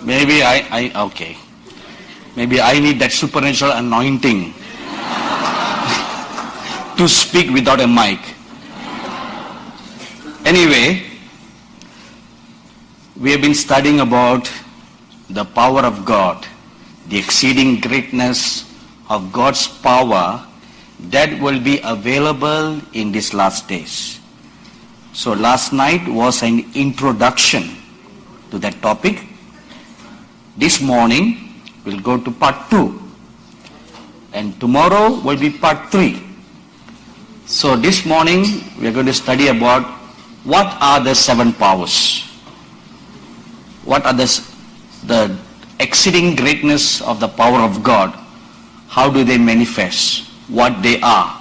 Okay. Maybe I need that supernatural anointing to speak without a mic. Anyway, we have been studying about the power of God, the exceeding greatness of God's power that will be available in these last days. So last night was an introduction to that topic. This morning we'll go to part 2, and tomorrow will be part 3. So this morning we are going to study about what are the 7 powers. What are the exceeding greatness of the power of God? How do they manifest? What they are?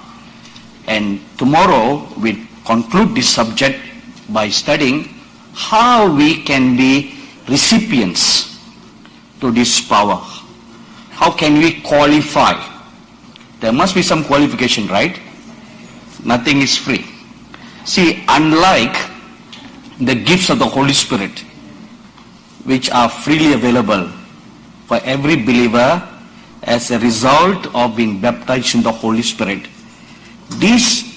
And tomorrow we conclude this subject by studying how we can be recipients to this power. How can we qualify? There must be some qualification, right? Nothing is free. See, unlike the gifts of the Holy Spirit, which are freely available for every believer as a result of being baptized in the Holy Spirit, these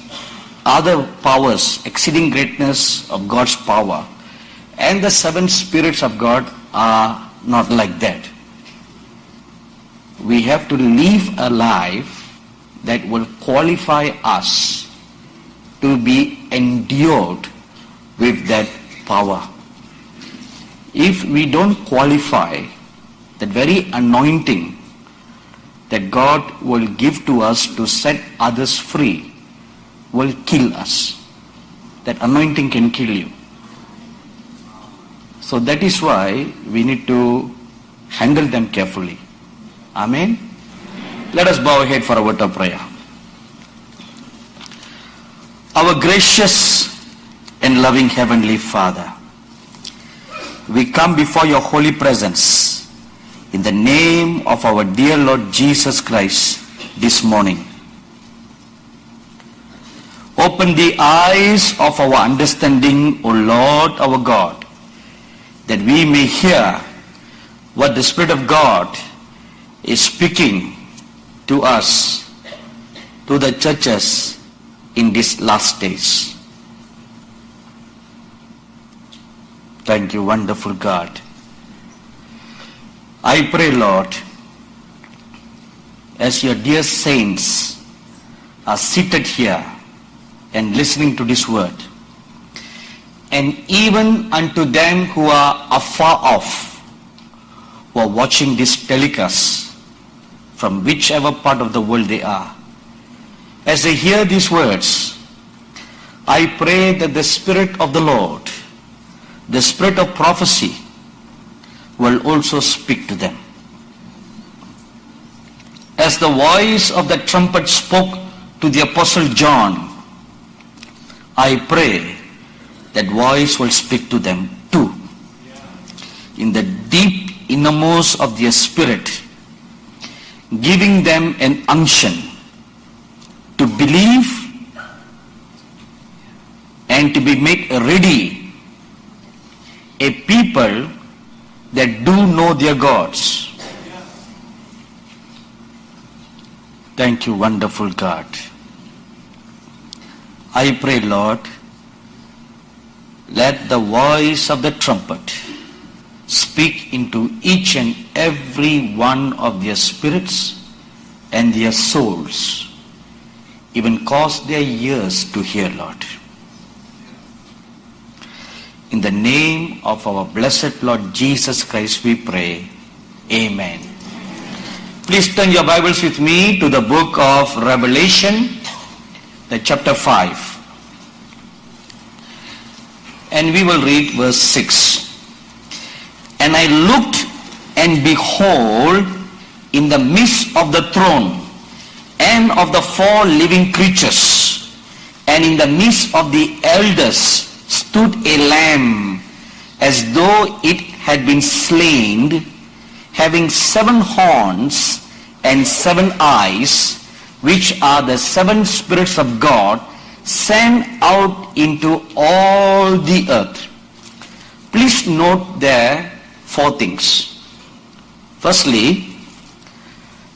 other powers, exceeding greatness of God's power, and the 7 spirits of God are not like that. We have to live a life that will qualify us to be endued with that power. If we don't qualify, that very anointing that God will give to us to set others free will kill us. That anointing can kill you. So that is why we need to handle them carefully. Amen? Let us bow our head for a word of prayer. Our gracious and loving Heavenly Father, we come before your holy presence in the name of our dear Lord Jesus Christ this morning. Open the eyes of our understanding, O Lord our God, that we may hear what the Spirit of God is speaking to us, to the churches in these last days. Thank you, wonderful God. I pray, Lord, as your dear saints are seated here and listening to this word, and even unto them who are afar off, who are watching this telecast from whichever part of the world they are, as they hear these words, I pray that the Spirit of the Lord, the Spirit of prophecy, will also speak to them. As the voice of the trumpet spoke to the Apostle John, I pray that voice will speak to them too. In the deep innermost of their spirit, giving them an unction to believe and to be made ready, a people that do know their gods. Thank you, wonderful God. I pray, Lord, let the voice of the trumpet speak into each and every one of their spirits and their souls, even cause their ears to hear, Lord. In the name of our blessed Lord Jesus Christ we pray. Amen. Please turn your Bibles with me to the book of Revelation, the chapter 5. And we will read verse 6. And I looked, and behold, in the midst of the throne and of the 4 living creatures, and in the midst of the elders, stood a lamb as though it had been slain, having 7 horns and 7 eyes, which are the 7 spirits of God sent out into all the earth. Please note there 4 things. Firstly,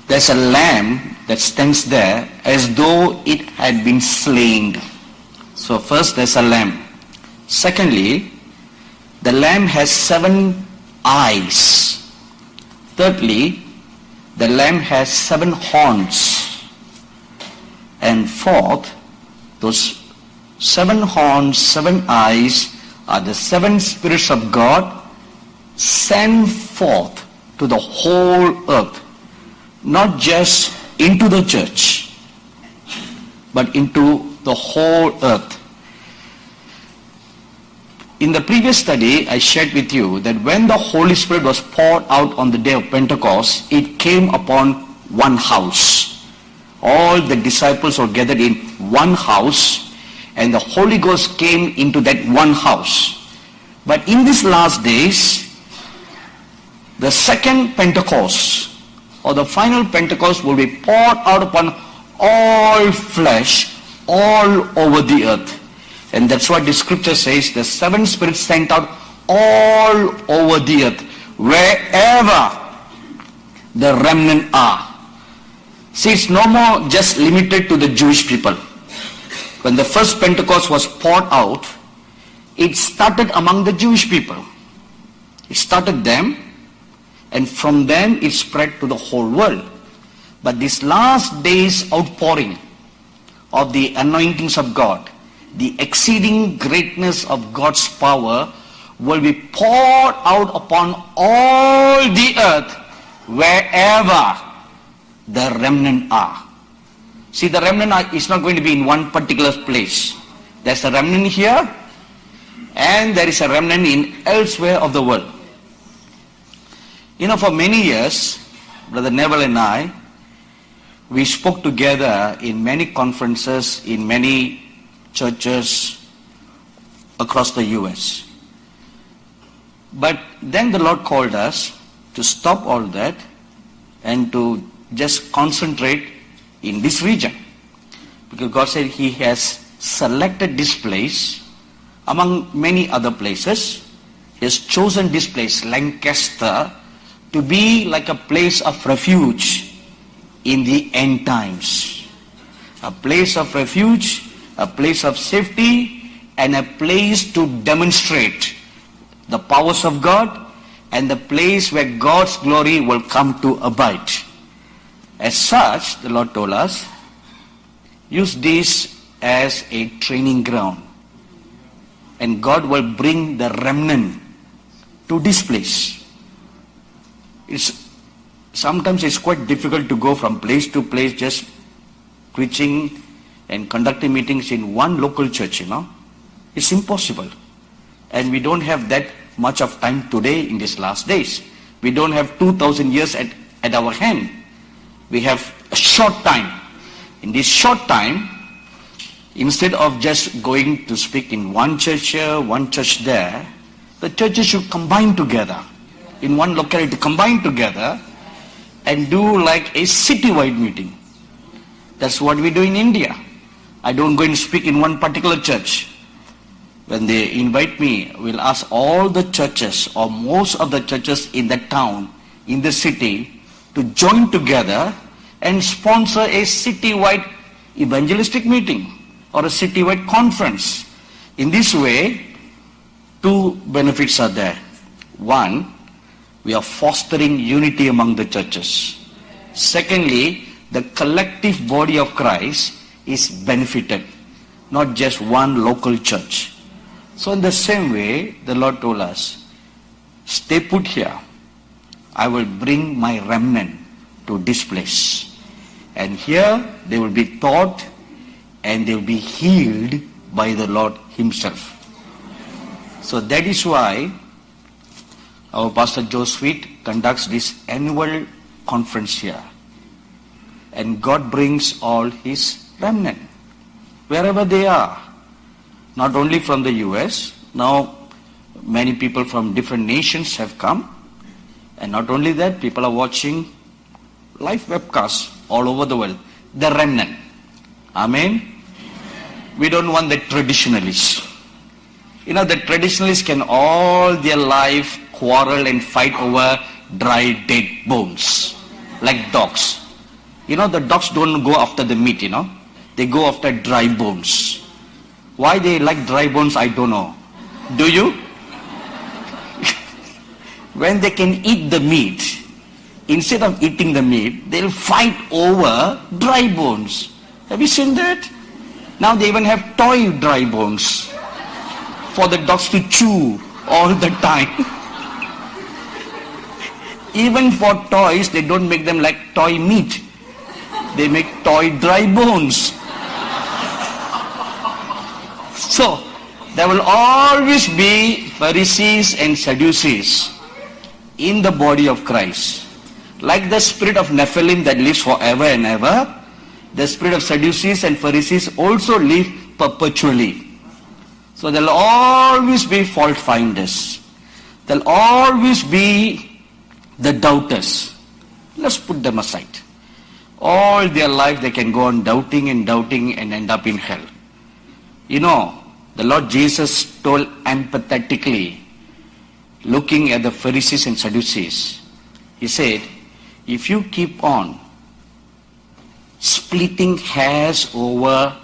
there's a lamb that stands there as though it had been slain. So first there's a lamb. Secondly, the lamb has 7 eyes. Thirdly, the lamb has 7 horns. And fourth, those 7 horns, 7 eyes are the 7 spirits of God sent forth to the whole earth. Not just into the church, but into the whole earth. In the previous study, I shared with you that when the Holy Spirit was poured out on the day of Pentecost, it came upon one house. All the disciples were gathered in one house, and the Holy Ghost came into that one house. But in these last days, the second Pentecost, or the final Pentecost, will be poured out upon all flesh, all over the earth. And that's what the scripture says, the 7 spirits sent out all over the earth, wherever the remnant are. See, it's no more just limited to the Jewish people. When the first Pentecost was poured out, it started among the Jewish people. It started them, and from them it spread to the whole world. But this last day's outpouring of the anointings of God, the exceeding greatness of God's power, will be poured out upon all the earth, wherever the remnant are. See, the remnant is not going to be in one particular place. There's a remnant here, and there is a remnant in elsewhere of the world. You know, for many years, Brother Neville and I, we spoke together in many conferences, in many churches across the US. But then the Lord called us to stop all that and to just concentrate in this region. Because God said He has selected this place among many other places. He has chosen this place, Lancaster, to be like a place of refuge in the end times. A place of refuge, a place of safety, and a place to demonstrate the powers of God, and the place where God's glory will come to abide. As such, the Lord told us, use this as a training ground, and God will bring the remnant to this place. Sometimes it's quite difficult to go from place to place just preaching and conducting meetings in one local church, you know. It's impossible. And we don't have that much of time today in these last days. We don't have 2,000 years at our hand. We have a short time. In this short time, instead of just going to speak in one church here, one church there, the churches should combine together. In one locality, combine together and do like a citywide meeting. That's what we do in India. I don't go and speak in one particular church. When they invite me, we'll ask all the churches or most of the churches in the town, in the city, to join together and sponsor a citywide evangelistic meeting or a citywide conference. In this way, 2 benefits are there. One, we are fostering unity among the churches. Secondly, the collective body of Christ is benefited, not just one local church. So in the same way, the Lord told us, stay put here. I will bring my remnant to this place. And here they will be taught and they will be healed by the Lord Himself. So that is why our Pastor Joe Sweet conducts this annual conference here. And God brings all His remnant, wherever they are. Not only from the US, now many people from different nations have come. And not only that, people are watching live webcasts all over the world. The remnant. Amen? We don't want the traditionalists. You know, the traditionalists can all their life quarrel and fight over dry, dead eat bones, like dogs. You know, the dogs don't go after the meat, you know. They go after dry bones. Why they like dry bones, I don't know. Do you? When they can eat the meat, instead of eating the meat, they'll fight over dry bones. Have you seen that? Now they even have toy dry bones for the dogs to chew all the time. Even for toys, they don't make them like toy meat. They make toy dry bones. So, there will always be Pharisees and Sadducees in the body of Christ. Like the spirit of Nephilim that lives forever and ever, the spirit of Sadducees and Pharisees also live perpetually. So there will always be fault finders. There will always be the doubters. Let's put them aside. All their life they can go on doubting and end up in hell. You know, the Lord Jesus told empathetically, looking at the Pharisees and Sadducees, He said, if you keep on splitting hairs over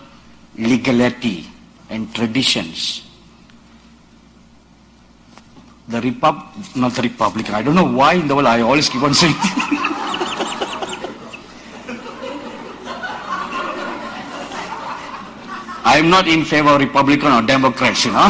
legality and traditions, not the Republican, I don't know why in the world I always keep on saying I am not in favor of Republican or Democrats, you know.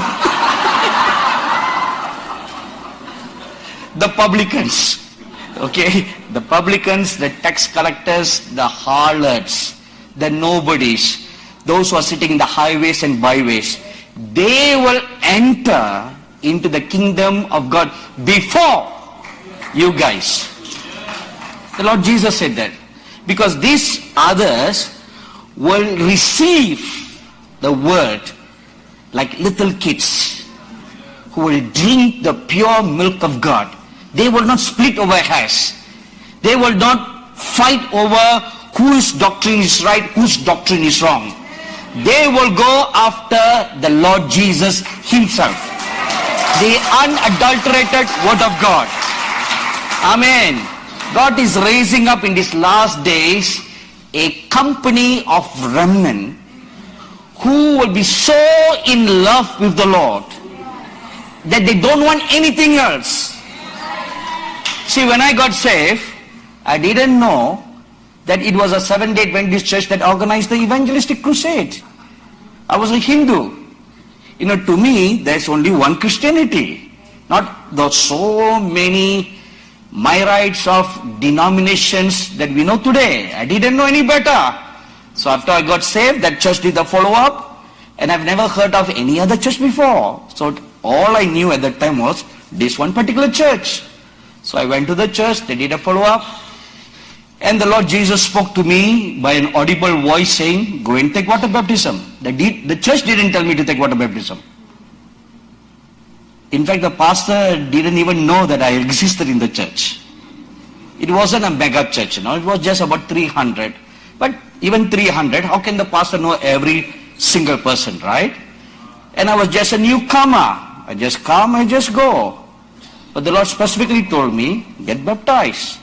The publicans, okay, the publicans, the tax collectors, the harlots, the nobodies, those who are sitting in the highways and byways, they will enter into the kingdom of God before you guys. The Lord Jesus said that. Because these others will receive the word like little kids who will drink the pure milk of God. They will not split over hairs. They will not fight over whose doctrine is right, whose doctrine is wrong. They will go after the Lord Jesus Himself, the unadulterated Word of God. Amen. God is raising up in these last days a company of remnant who will be so in love with the Lord that they don't want anything else. See, when I got saved, I didn't know that it was a Seventh-day Adventist church that organized the evangelistic crusade. I was a Hindu. You know, to me, there's only one Christianity. Not the so many myriads of denominations that we know today. I didn't know any better. So after I got saved, that church did the follow-up, and I've never heard of any other church before. So all I knew at that time was this one particular church. So I went to the church, they did a follow-up, and the Lord Jesus spoke to me by an audible voice saying, go and take water baptism. The church didn't tell me to take water baptism. In fact, the pastor didn't even know that I existed in the church. It wasn't a mega church, you know, it was just about 300. But even 300, how can the pastor know every single person, right? And I was just a newcomer. I just come, I just go. But the Lord specifically told me, get baptized.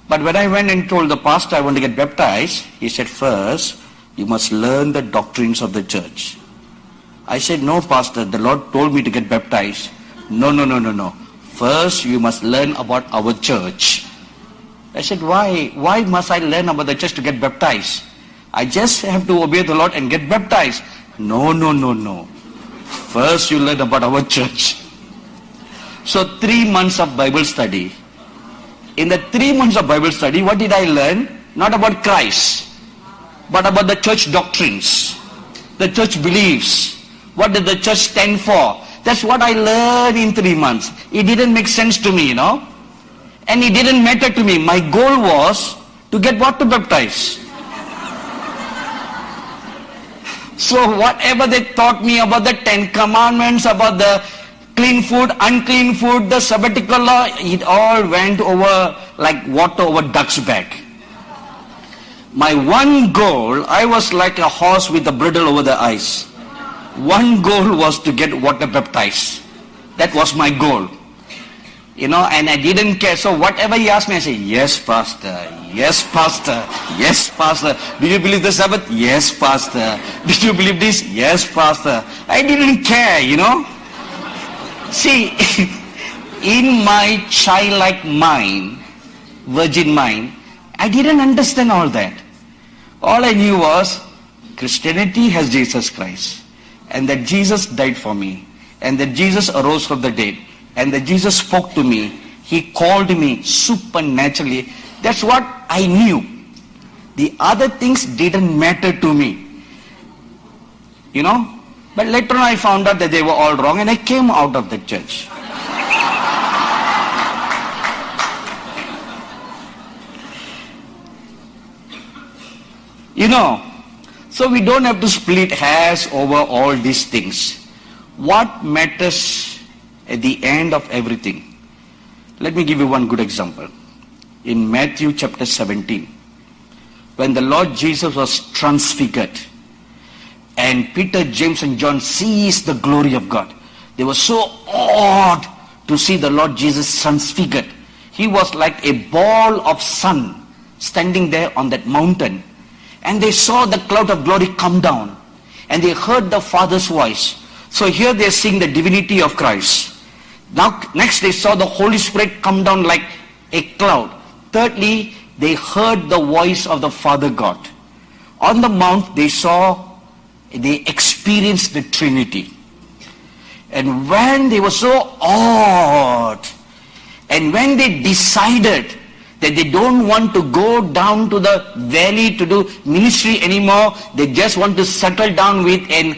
But when I went and told the pastor I want to get baptized, he said, first, you must learn the doctrines of the church. I said, no, pastor, the Lord told me to get baptized. No. First, you must learn about our church. I said, why? Why must I learn about the church to get baptized? I just have to obey the Lord and get baptized. No. First, you learn about our church. So 3 months of Bible study. In the 3 months of Bible study, what did I learn? Not about Christ, but about the church doctrines, the church beliefs. What did the church stand for? That's what I learned in 3 months. It didn't make sense to me, you know. And it didn't matter to me. My goal was to get water baptized. So whatever they taught me about the 10 commandments, about the clean food, unclean food, the sabbatical law, it all went over like water over duck's back. My one goal, I was like a horse with a bridle over the eyes. One goal was to get water baptized. That was my goal. and I didn't care. So whatever he asked me, I say, yes, Pastor. Yes, Pastor. Yes, Pastor. Do you believe the Sabbath? Yes, Pastor. Did you believe this? Yes, Pastor. I didn't care, See, in my childlike mind, virgin mind, I didn't understand all that. All I knew was Christianity has Jesus Christ, and that Jesus died for me, and that Jesus arose from the dead, and that Jesus spoke to me. He called me supernaturally. That's what I knew. The other things didn't matter to me. But later on I found out that they were all wrong, and I came out of the church. So we don't have to split hairs over all these things. What matters at the end of everything? Let me give you one good example. In Matthew chapter 17, when the Lord Jesus was transfigured, and Peter, James, and John seized the glory of God. They were so awed to see the Lord Jesus transfigured. He was like a ball of sun standing there on that mountain. And they saw the cloud of glory come down. And they heard the Father's voice. So here they are seeing the divinity of Christ. Now, next they saw the Holy Spirit come down like a cloud. Thirdly, they heard the voice of the Father God. On the mount, they experienced the Trinity. And when they were so awed, and when they decided that they don't want to go down to the valley to do ministry anymore, they just want to settle down with a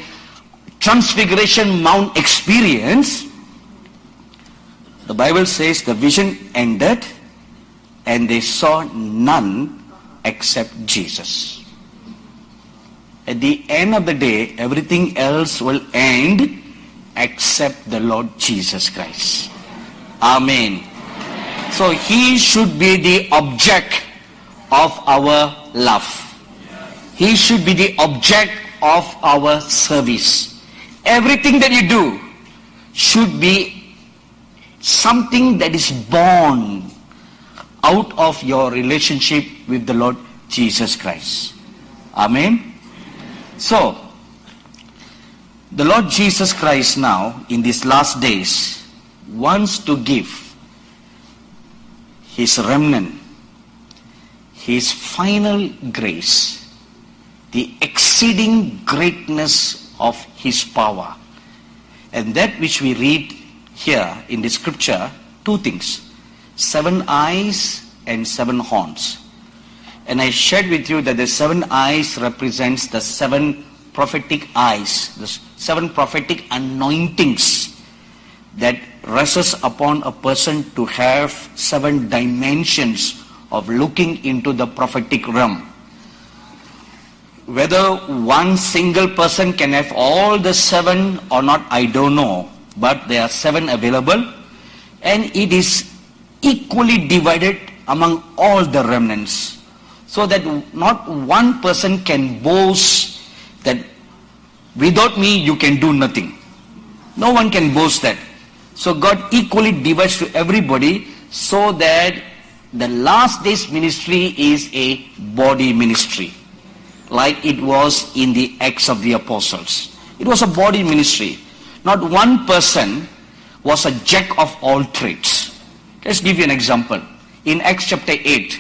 Transfiguration Mount experience, the Bible says the vision ended and they saw none except Jesus. At the end of the day, everything else will end except the Lord Jesus Christ. Amen. So He should be the object of our love. He should be the object of our service. Everything that you do should be something that is born out of your relationship with the Lord Jesus Christ. Amen. So, the Lord Jesus Christ now, in these last days, wants to give His remnant, His final grace, the exceeding greatness of His power. And that which we read here in the scripture, two things: 7 eyes and 7 horns. And I shared with you that the 7 eyes represents the 7 prophetic eyes, the 7 prophetic anointings that rests upon a person to have 7 dimensions of looking into the prophetic realm. Whether one single person can have all the 7 or not, I don't know. But there are 7 available, and it is equally divided among all the remnants, so that not one person can boast that without me you can do nothing. No one can boast that. So God equally divides to everybody, so that the last days ministry is a body ministry, like it was in the Acts of the Apostles. It was a body ministry. Not one person was a jack of all trades. Let's give you an example. In Acts chapter 8,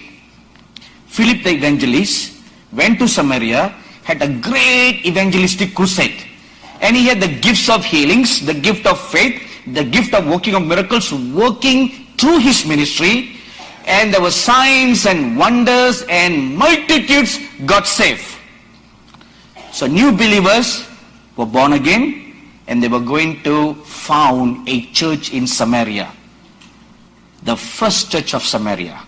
Philip the evangelist went to Samaria, had a great evangelistic crusade. And he had the gifts of healings, the gift of faith, the gift of working of miracles, working through his ministry. And there were signs and wonders, and multitudes got saved. So new believers were born again, and they were going to found a church in Samaria, the first church of Samaria.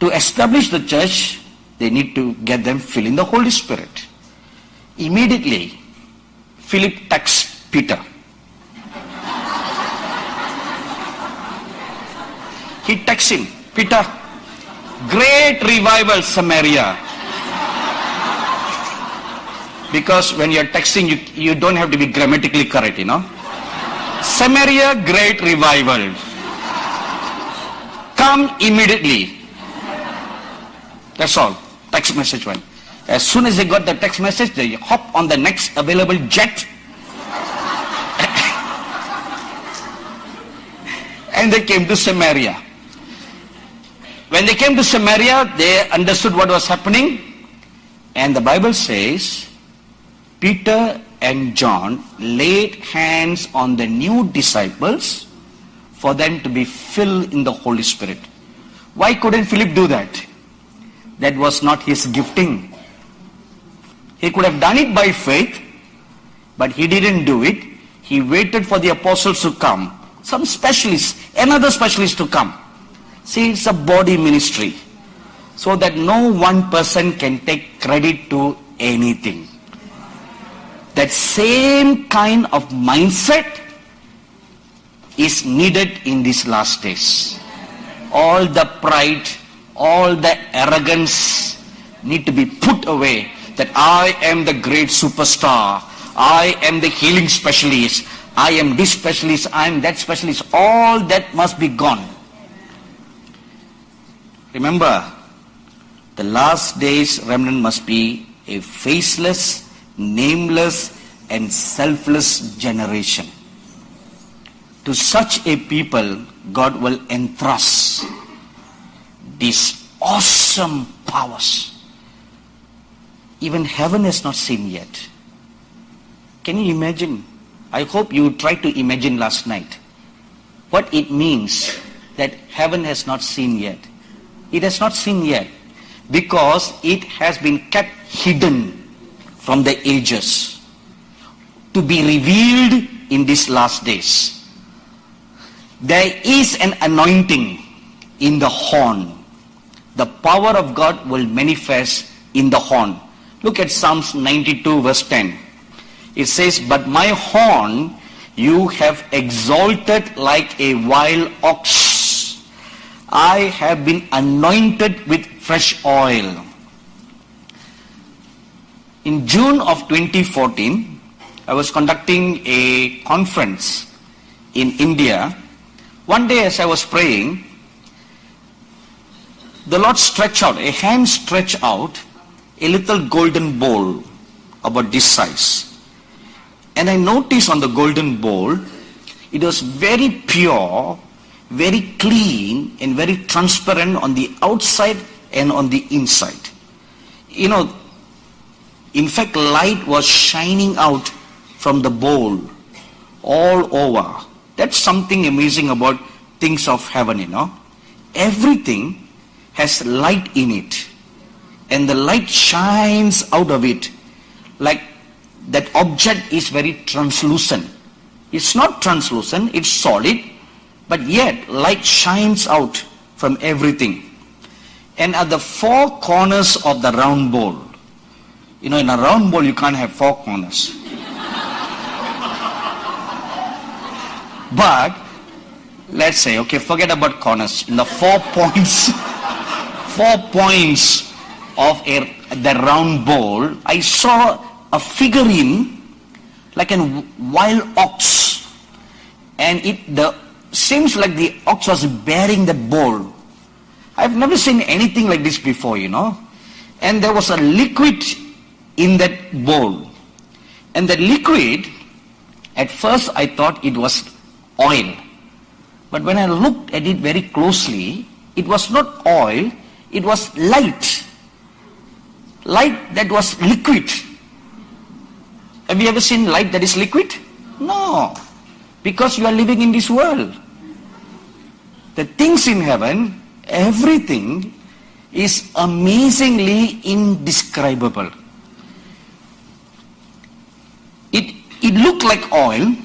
To establish the church, they need to get them filled in the Holy Spirit. Immediately, Philip texts Peter. He texts him, Peter, great revival Samaria. Because when you're texting, you don't have to be grammatically correct, Samaria great revival. Come immediately. That's all. Text message went. As soon as they got the text message, they hop on the next available jet. And they came to Samaria. When they came to Samaria, they understood what was happening. And the Bible says, Peter and John laid hands on the new disciples for them to be filled in the Holy Spirit. Why couldn't Philip do that? That was not his gifting. He could have done it by faith, but he didn't do it. He waited for the apostles to come. Some specialists, another specialist to come. See, it's a body ministry. So that no one person can take credit to anything. That same kind of mindset is needed in these last days. All the pride, all the arrogance need to be put away. That I am the great superstar. I am the healing specialist. I am this specialist. I am that specialist. All that must be gone. Remember, the last days remnant must be a faceless, nameless, and selfless generation. To such a people, God will entrust these awesome powers. Even heaven has not seen yet. Can you imagine? I hope you tried to imagine last night what it means that heaven has not seen yet. It has not seen yet because it has been kept hidden from the ages to be revealed in these last days. There is an anointing in the horn. The power of God will manifest in the horn. Look at Psalms 92 verse 10. It says, but my horn you have exalted like a wild ox. I have been anointed with fresh oil. In June of 2014, I was conducting a conference in India. One day as I was praying, the Lord stretched out, a hand stretched out, a little golden bowl about this size. And I noticed on the golden bowl, it was very pure, very clean, and very transparent on the outside and on the inside. You know, in fact, light was shining out from the bowl all over. That's something amazing about things of heaven, you know. Everything has light in it. And the light shines out of it like that object is very translucent. It's not translucent, it's solid, but yet light shines out from everything. And at the four corners of the round bowl, you know, in a round bowl you can't have four corners. But let's say, okay, forget about corners. In the 4 points, 4 points of the round bowl, I saw a figurine like a wild ox, and it seems like the ox was bearing that bowl. I've never seen anything like this before, you know. And there was a liquid in that bowl, and the liquid, at first I thought it was oil, but when I looked at it very closely, it was not oil, it was light that was liquid. Have you ever seen light that is liquid? No, because you are living in this world. The things in heaven, everything is amazingly indescribable. It looked like oil,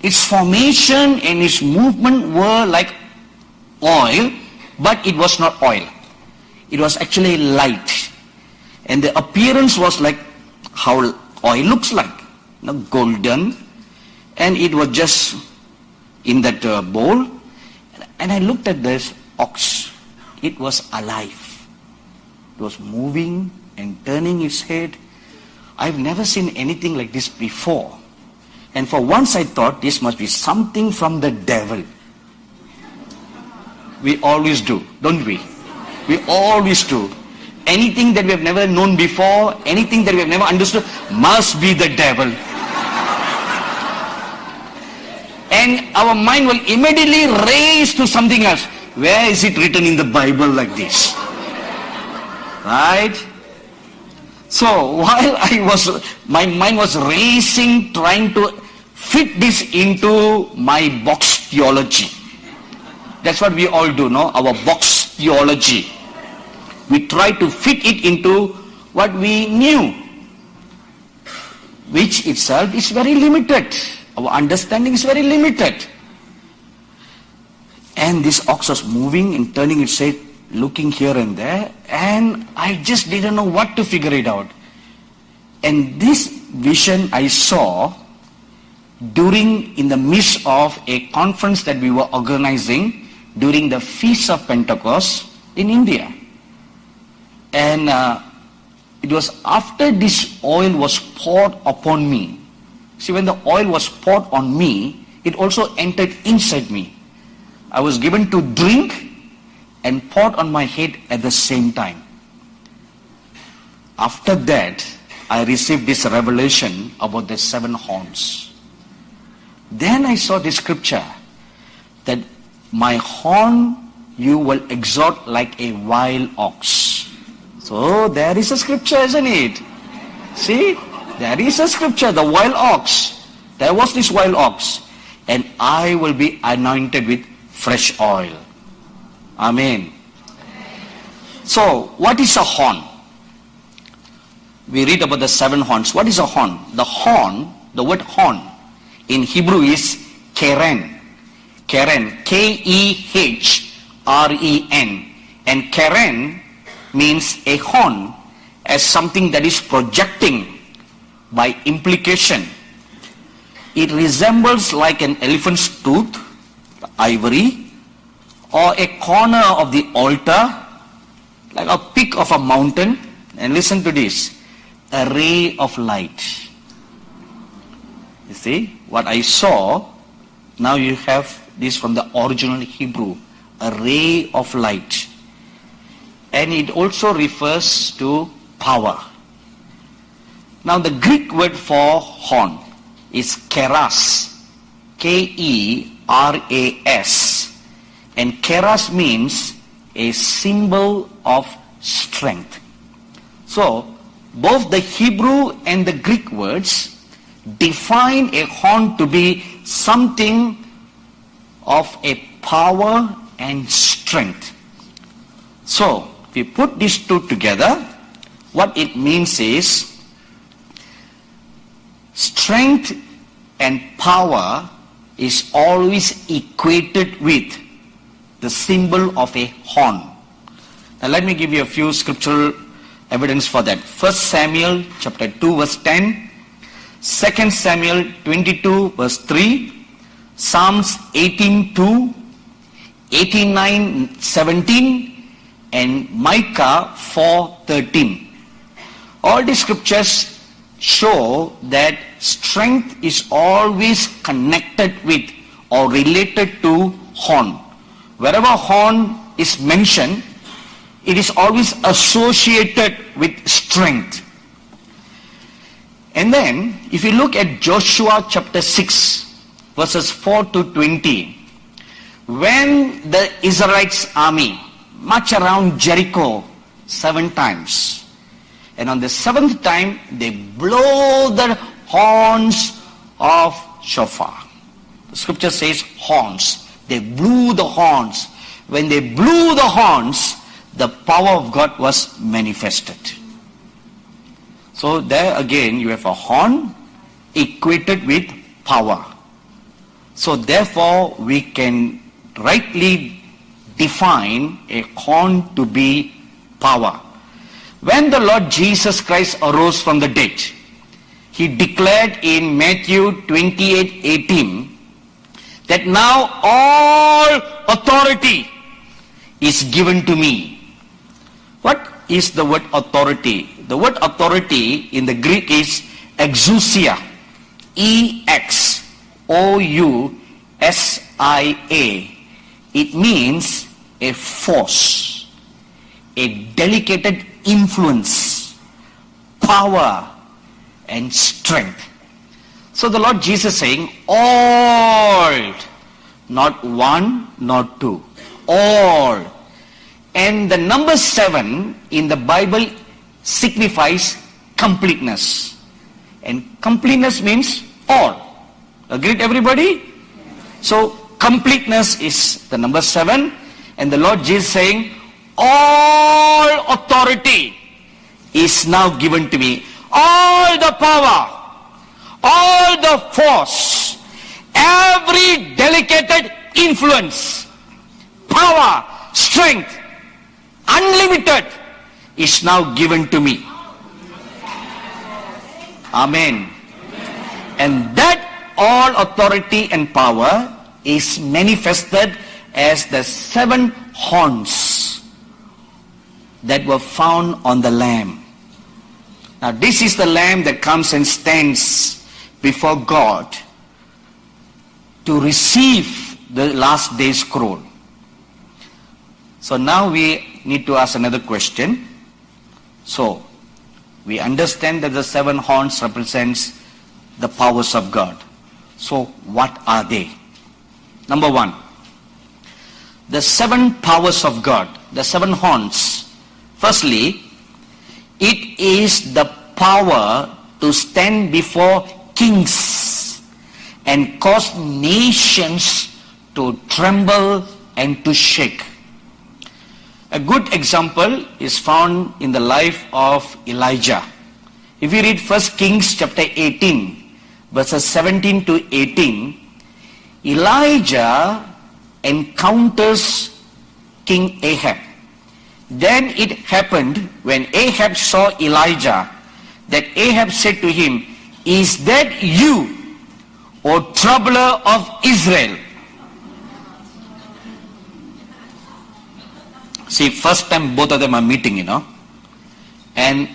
its formation and its movement were like oil, but it was not oil. It was actually light. And the appearance was like how oil looks like. Golden, and it was just in that bowl, and I looked at this ox. It was alive. It was moving and turning its head. I've never seen anything like this before. And for once I thought this must be something from the devil. We always do, don't we? We always do. Anything that we have never known before, anything that we have never understood, must be the devil. And our mind will immediately race to something else. Where is it written in the Bible like this? Right? So while my mind was racing, trying to fit this into my box theology. That's what we all do, no? Our box theology. We try to fit it into what we knew, which itself is very limited. Our understanding is very limited. And this ox was moving and turning its head, looking here and there, and I just didn't know what to figure it out. And this vision I saw in the midst of a conference that we were organizing during the Feast of Pentecost in India. And it was after this oil was poured upon me. See, when the oil was poured on me, it also entered inside me. I was given to drink and poured on my head at the same time. After that, I received this revelation about the 7 horns. Then I saw the scripture that my horn you will exhort like a wild ox. So there is a scripture, isn't it? See, there is a scripture, the wild ox. There was this wild ox. And I will be anointed with fresh oil. Amen. So, what is a horn? We read about the 7 horns. What is a horn? The horn, the word horn, in Hebrew is keren. Keren, K-E-H-R-E-N. And keren means a horn as something that is projecting by implication. It resembles like an elephant's tooth, ivory, or a corner of the altar, like a peak of a mountain. And listen to this, a ray of light. You see, what I saw, now you have this from the original Hebrew, a ray of light. And it also refers to power. Now the Greek word for horn is keras, K-E-R-A-S. And keras means a symbol of strength. So, both the Hebrew and the Greek words define a horn to be something of a power and strength. So, if we put these two together, what it means is strength and power is always equated with the symbol of a horn. Now let me give you a few scriptural evidence for that. 1 Samuel chapter 2 verse 10, 2 Samuel 22 verse 3, Psalms 18:2, 89:17, and Micah 4:13. All these scriptures show that strength is always connected with or related to horn. Wherever horn is mentioned, it is always associated with strength. And then, if you look at Joshua chapter 6, verses 4 to 20, when the Israelites army marched around Jericho 7 times, and on the 7th time, they blow the horns of shofar. The scripture says horns. They blew the horns. When they blew the horns, the power of God was manifested. So there again, you have a horn equated with power. So therefore, we can rightly define a horn to be power. When the Lord Jesus Christ arose from the dead, He declared in Matthew 28:18 that now all authority is given to me. What is the word authority? The word authority in the Greek is exousia. It means a force, a delegated influence, power, and strength. So the Lord Jesus saying, all, not one, not two, all. And the number 7 in the Bible signifies completeness. And completeness means all. Agreed, everybody? So completeness is the number 7. And the Lord Jesus saying, all authority is now given to me. All the power, all the force, every delegated influence, power, strength, unlimited, is now given to me. Amen. And that all authority and power is manifested as the 7 horns that were found on the Lamb. Now this is the Lamb that comes and stands before God to receive the last day scroll. So now we need to ask another question. So we understand that the 7 horns represents the powers of God. So what are they? Number 1, the 7 powers of God, the 7 horns. Firstly, it is the power to stand before kings and cause nations to tremble and to shake. A good example is found in the life of Elijah. If you read 1 Kings chapter 18, verses 17 to 18, Elijah encounters King Ahab. Then it happened when Ahab saw Elijah that Ahab said to him, "Is that you, O troubler of Israel?" See, first time both of them are meeting, and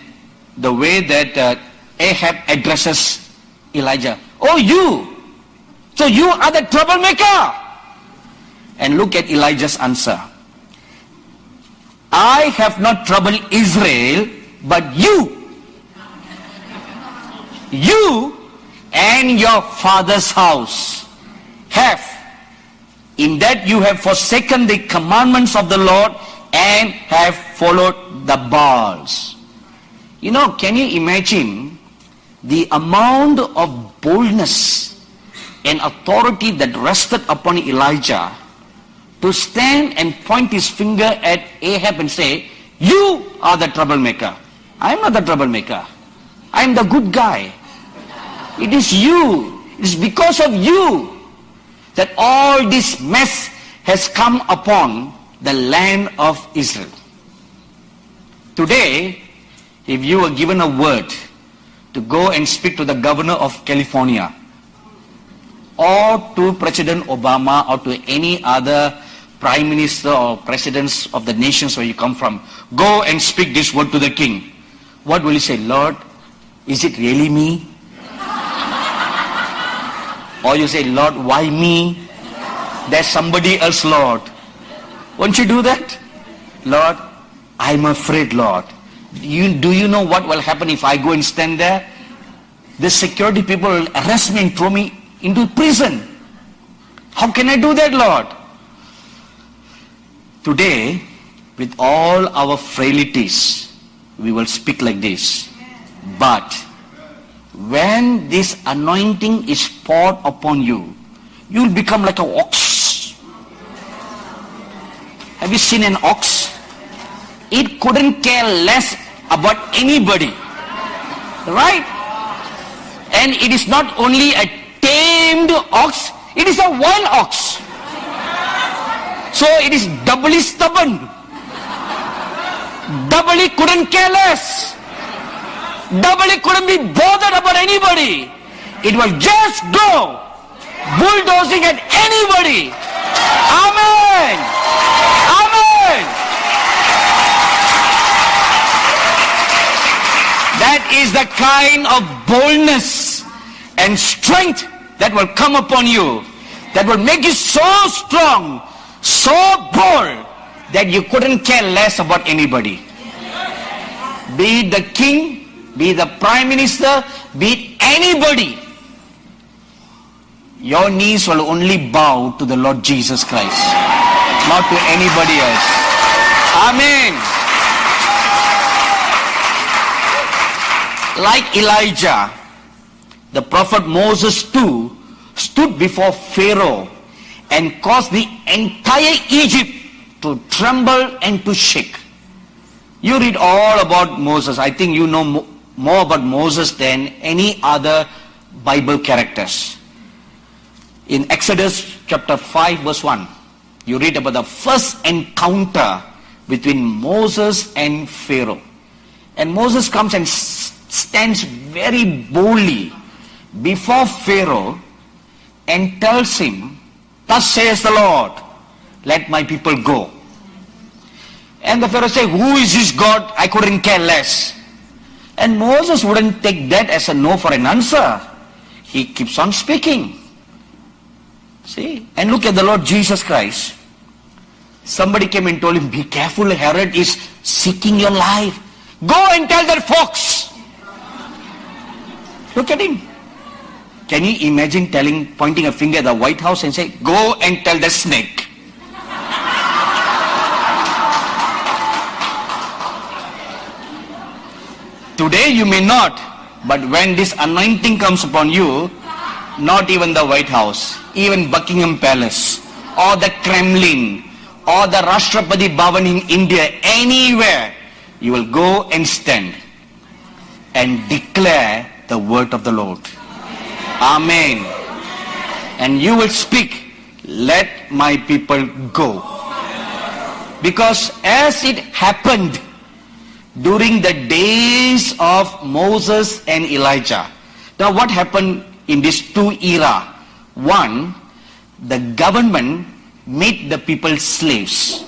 the way that Ahab addresses Elijah, "Oh, you! So you are the troublemaker!" And look at Elijah's answer. "I have not troubled Israel, but you and your father's house have. In that you have forsaken the commandments of the Lord and have followed the Baals." Can you imagine the amount of boldness and authority that rested upon Elijah to stand and point his finger at Ahab and say, "You are the troublemaker. I am not the troublemaker. I am the good guy. It is you. It is because of you that all this mess has come upon the land of Israel." Today, if you were given a word to go and speak to the governor of California, or to President Obama, or to any other prime minister or presidents of the nations where you come from, go and speak this word to the king, what will you say? "Lord, is it really me?" Or you say, "Lord, why me? There's somebody else, Lord." Won't you do that? "Lord, I'm afraid, Lord." Do you know what will happen if I go and stand there? The security people will arrest me and throw me into prison. How can I do that, Lord? Today, with all our frailties, we will speak like this. But when this anointing is poured upon you, you'll become like an ox. Have you seen an ox? It couldn't care less about anybody. Right? And it is not only a tamed ox, it is a wild ox. So it is doubly stubborn, doubly couldn't care less, doubly couldn't be bothered about anybody. It will just go bulldozing at anybody. Amen. Amen. That is the kind of boldness and strength that will come upon you, that will make you so strong, so bold, that you couldn't care less about anybody. Be it the king, be it the prime minister, be it anybody. Your knees will only bow to the Lord Jesus Christ, not to anybody else. Amen. Like Elijah, the prophet Moses too stood before Pharaoh and caused the entire Egypt to tremble and to shake. You read all about Moses. I think you know more about Moses than any other Bible characters. In Exodus chapter 5 verse 1, you read about the first encounter between Moses and Pharaoh. And Moses comes and stands very boldly before Pharaoh and tells him, "Thus says the Lord, let my people go." And the Pharaoh said, "Who is this God? I couldn't care less." And Moses wouldn't take that as a no for an answer. He keeps on speaking. See? And look at the Lord Jesus Christ. Somebody came and told him, "Be careful, Herod is seeking your life. Go and tell that fox." Look at him. Can you imagine pointing a finger at the White House and say, "Go and tell the snake"? Today you may not, but when this anointing comes upon you, not even the White House, even Buckingham Palace, or the Kremlin, or the Rashtrapati Bhavan in India, anywhere, you will go and stand and declare the word of the Lord. Amen. And you will speak, "Let my people go." Because as it happened during the days of Moses and Elijah. Now what happened in these two eras? One, the government made the people slaves.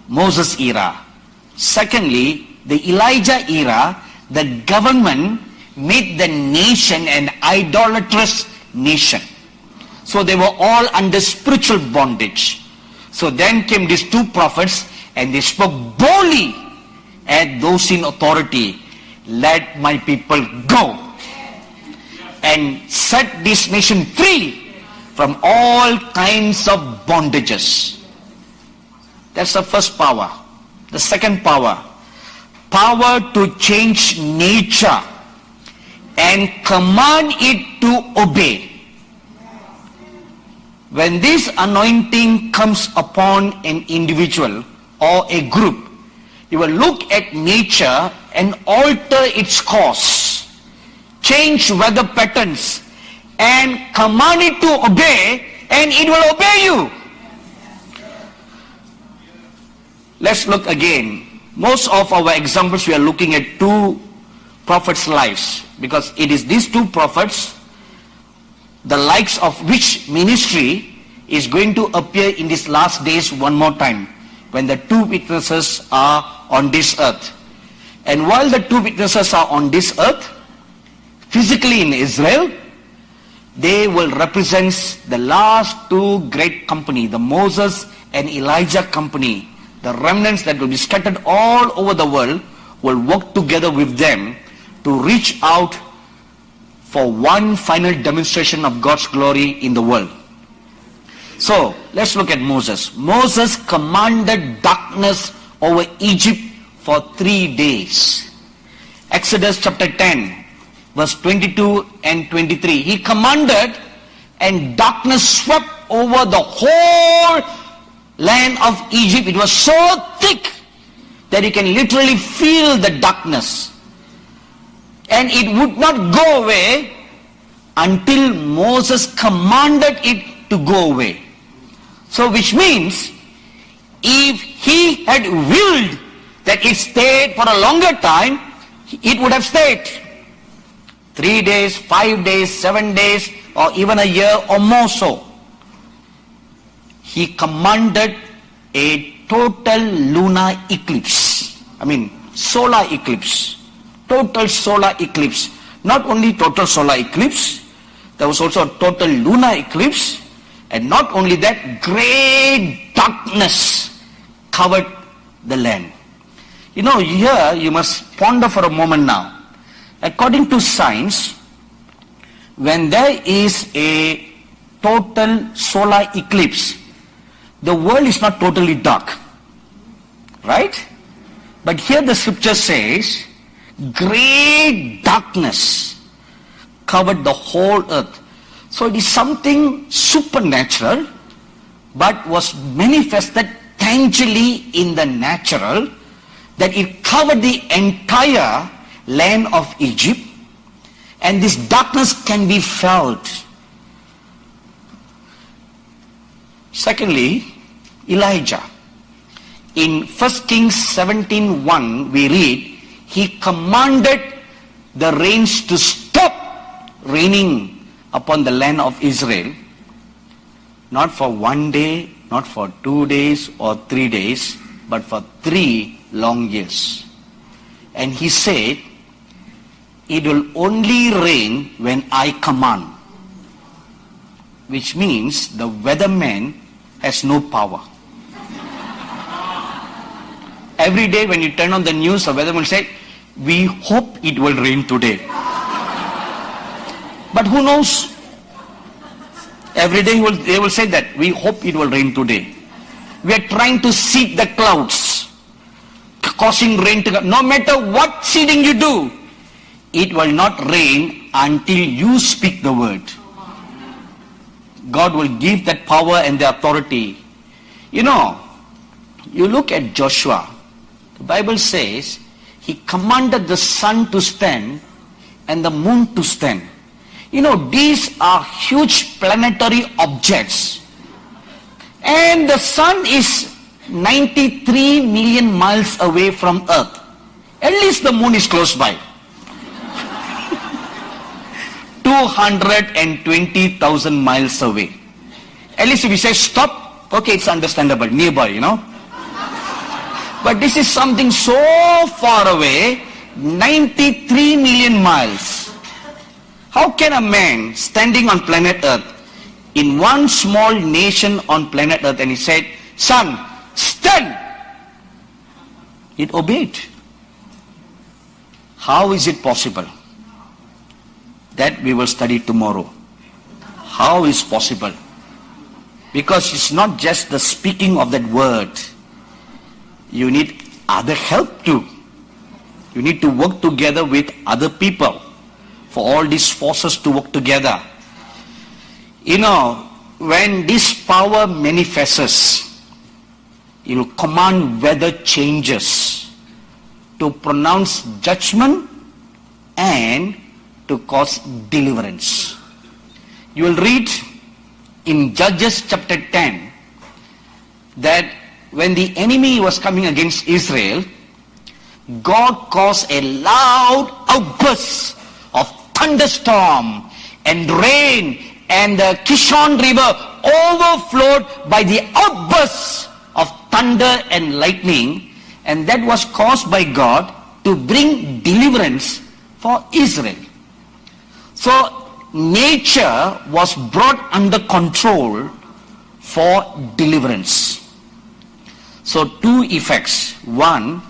Moses era. Secondly, the Elijah era, the government made the nation an idolatrous nation. So they were all under spiritual bondage. So then came these two prophets and they spoke boldly at those in authority, "Let my people go and set this nation free from all kinds of bondages." That's the first power. The second power, power to change nature and command it to obey. When this anointing comes upon an individual or a group, you will look at nature and alter its course, change weather patterns, and command it to obey, and it will obey you. Let's look again. Most of our examples, we are looking at two prophets' lives, because it is these two prophets, the likes of which ministry is going to appear in these last days one more time, when the two witnesses are on this earth. And while the two witnesses are on this earth, physically in Israel, they will represent the last two great company, the Moses and Elijah company. The remnants that will be scattered all over the world will work together with them to reach out for one final demonstration of God's glory in the world. So, let's look at Moses. Moses commanded darkness over Egypt for 3 days. Exodus chapter 10, verse 22 and 23. He commanded, and darkness swept over the whole land of Egypt. It was so thick that you can literally feel the darkness. And it would not go away until Moses commanded it to go away. So which means, if he had willed that it stayed for a longer time, it would have stayed. 3 days, 5 days, 7 days, or even a year or more so. He commanded a total lunar eclipse. Solar eclipse. Total solar eclipse. Not only total solar eclipse, There was also a total lunar eclipse. And not only that, great darkness covered the land. Here you must ponder for a moment now. According to science, when there is a total solar eclipse, the world is not totally dark. Right? But here the scripture says, great darkness covered the whole earth. So it is something supernatural, but was manifested tangibly in the natural, that it covered the entire land of Egypt, and this darkness can be felt. Secondly, Elijah. In 1 Kings 17:1 we read, he commanded the rains to stop raining upon the land of Israel, not for 1 day, not for 2 days or 3 days, but for 3 long years. And he said, it will only rain when I command, which means the weatherman has no power. Every day when you turn on the news, the weatherman will say, we hope it will rain today. But who knows? Every day they will say that, we hope it will rain today. We are trying to seed the clouds, causing rain to come. No matter what seeding you do, it will not rain until you speak the word. God will give that power and the authority. You look at Joshua. The Bible says, he commanded the sun to stand and the moon to stand. These are huge planetary objects. And the sun is 93 million miles away from Earth. At least the moon is close by. 220,000 miles away. At least if we say stop, okay, it's understandable, nearby, But this is something so far away, 93 million miles. How can a man standing on planet Earth, in one small nation on planet Earth, and he said, sun, stand! It obeyed. How is it possible? That we will study tomorrow. How is possible? Because it's not just the speaking of that word. You need other help too. You need to work together with other people for all these forces to work together. When this power manifests, it will command weather changes to pronounce judgment and to cause deliverance. You will read in Judges chapter 10 that when the enemy was coming against Israel, God caused a loud outburst of thunderstorm and rain, and the Kishon River overflowed by the outbursts of thunder and lightning, and that was caused by God to bring deliverance for Israel. So nature was brought under control for deliverance. So two effects. One,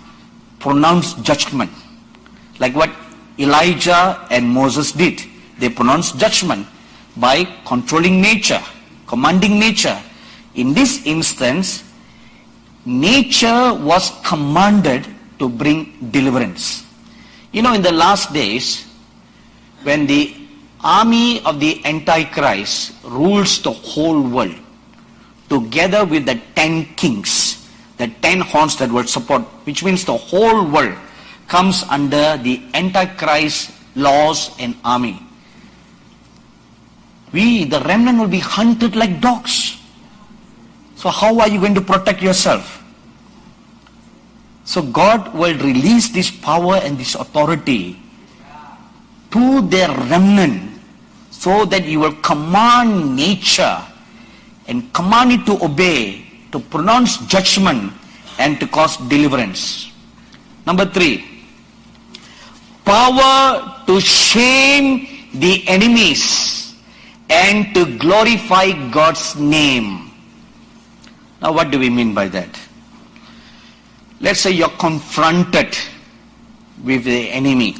pronounced judgment, like what Elijah and Moses did. They pronounced judgment by controlling nature, commanding nature. In this instance, nature was commanded to bring deliverance. In the last days, when the army of the Antichrist rules the whole world, together with the 10 kings, the 10 horns that will support, which means the whole world comes under the Antichrist laws and army. We, the remnant, will be hunted like dogs. So how are you going to protect yourself? So God will release this power and this authority to their remnant, so that you will command nature and command it to obey, to pronounce judgment, and to cause deliverance. Number 3, power to shame the enemies and to glorify God's name. Now what do we mean by that? Let's say you're confronted with the enemy.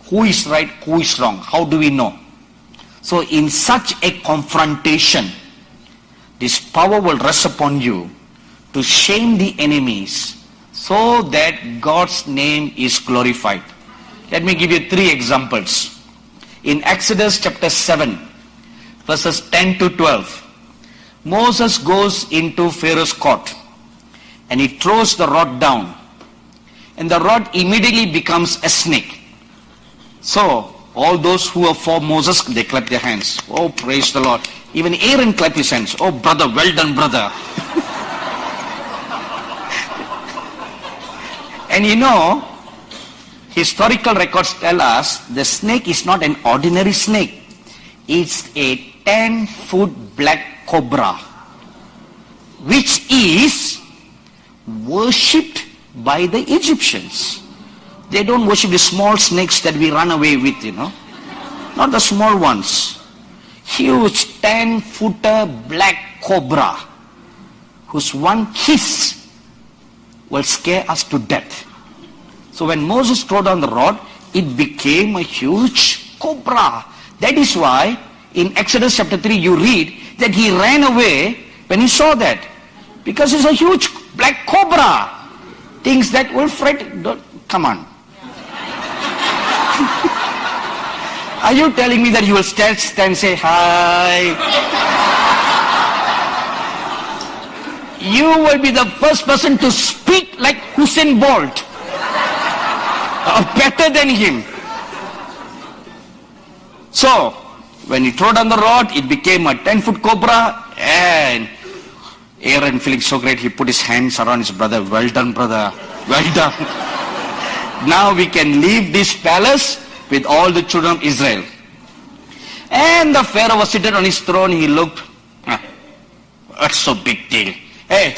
Who is right, who is wrong? How do we know? So in such a confrontation, this power will rest upon you to shame the enemies so that God's name is glorified. Let me give you 3 examples. In Exodus chapter 7, verses 10 to 12, Moses goes into Pharaoh's court and he throws the rod down, and the rod immediately becomes a snake. So all those who are for Moses, they clap their hands. Oh, praise the Lord. Even Aaron clapped his hands. Oh, brother, well done, brother. And you know, historical records tell us the snake is not an ordinary snake. It's a 10-foot black cobra, which is worshipped by the Egyptians. They don't worship the small snakes that we run away with, you know. Not the small ones. Huge 10-footer black cobra whose one kiss will scare us to death. So when Moses threw down the rod, it became a huge cobra. That is why in Exodus chapter 3 you read that he ran away when he saw that. Because it's a huge black cobra. Things that will frighten. Come on. Are you telling me that you will stand and say hi? You will be the first person to speak like Usain Bolt. Better than him. So, when he threw down the rod, it became a 10-foot cobra, and Aaron, feeling so great, he put his hands around his brother. Well done, brother. Well done. Now we can leave this palace with all the children of Israel. And the Pharaoh was seated on his throne. He looked. That's so big deal. Hey,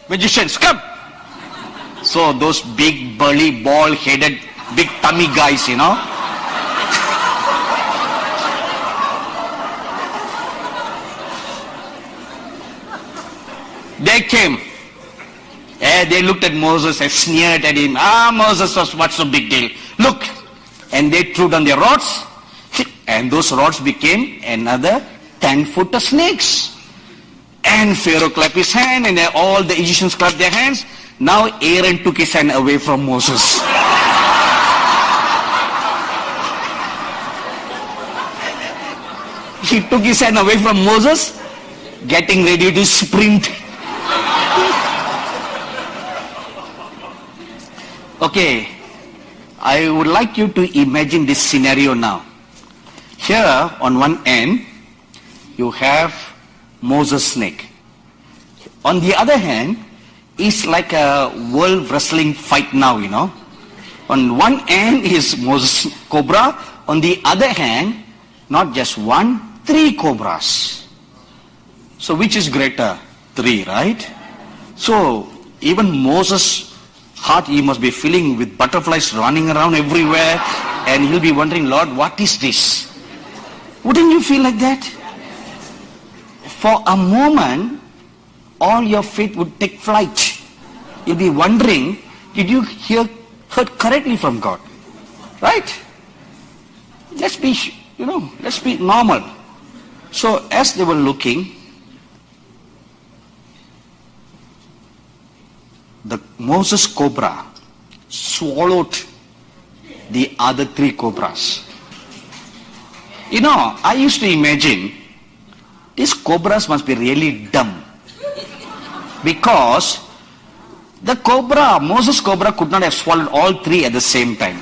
magicians, come. So those big, burly, bald-headed, big tummy guys, you know. They came. They looked at Moses and sneered at him. Moses, what's the big deal? Look. And they threw down their rods. And those rods became another 10-footer snakes. And Pharaoh clapped his hand, and all the Egyptians clapped their hands. Now Aaron took his hand away from Moses. He took his hand away from Moses, getting ready to sprint. Okay, I would like you to imagine this scenario now. Here on one end, you have Moses snake. On the other hand, it's like a world wrestling fight now, you know. On one end is Moses cobra. On the other hand, not just one, 3 cobras. So which is greater? 3, right? So even Moses' heart, he must be filling with butterflies running around everywhere, and he'll be wondering, Lord, what is this? Wouldn't you feel like that? For a moment, all your faith would take flight. You'll be wondering, did you heard correctly from God? Right? Let's be, let's be normal. So as they were looking, the Moses cobra swallowed the other 3 cobras. You know, I used to imagine these cobras must be really dumb, because the cobra, Moses cobra, could not have swallowed all 3 at the same time.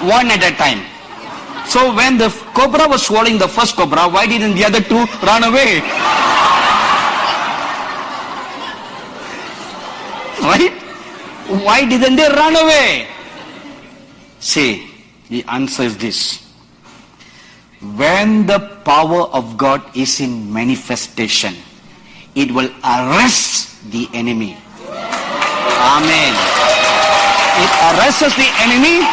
One at a time. So when the cobra was swallowing the first cobra, why didn't the other 2 run away? Right? Why didn't they run away? See, the answer is this. When the power of God is in manifestation, it will arrest the enemy. Amen. It arrests the enemy,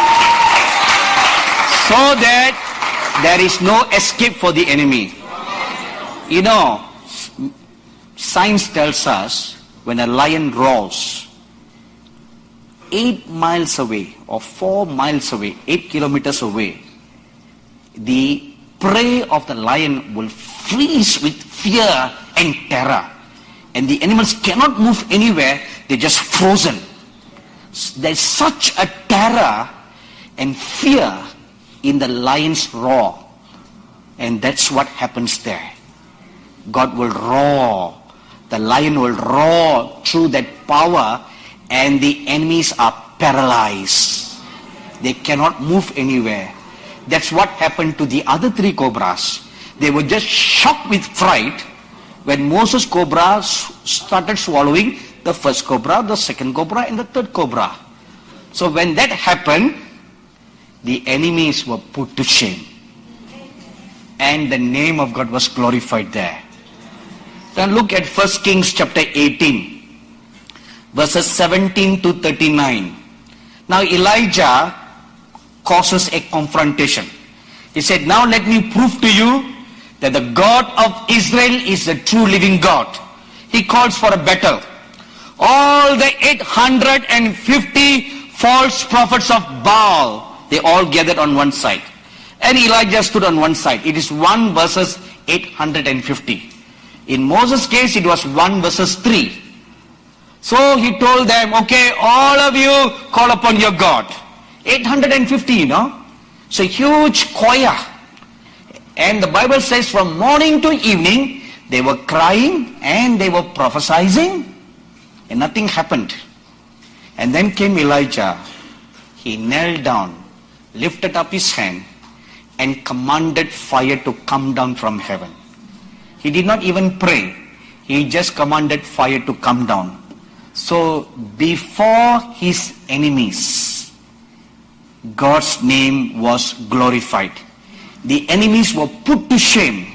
So that there is no escape for the enemy. You know, science tells us when a lion roars 8 miles away or 4 miles away, 8 kilometers away, the prey of the lion will freeze with fear and terror. And the animals cannot move anywhere, they're just frozen. There's such a terror and fear in the lion's roar. And that's what happens there. God will roar. The lion will roar through that power, and the enemies are paralyzed. They cannot move anywhere. That's what happened to the other 3 cobras. They were just shocked with fright when Moses' cobra started swallowing the first cobra, the second cobra, and the third cobra. So when that happened, the enemies were put to shame. And the name of God was glorified there. Then look at 1 Kings chapter 18, verses 17 to 39. Now Elijah causes a confrontation. He said, now let me prove to you that the God of Israel is the true living God. He calls for a battle. All the 850 false prophets of Baal, they all gathered on one side. And Elijah stood on one side. It is 1 versus 850. In Moses' case, it was 1 versus 3. So he told them, okay, all of you call upon your God. 850, you know. It's a huge choir. And the Bible says from morning to evening, they were crying and they were prophesying, and nothing happened. And then came Elijah. He knelt down, lifted up his hand, and commanded fire to come down from heaven. He did not even pray. He just commanded fire to come down. So before his enemies, God's name was glorified. The enemies were put to shame,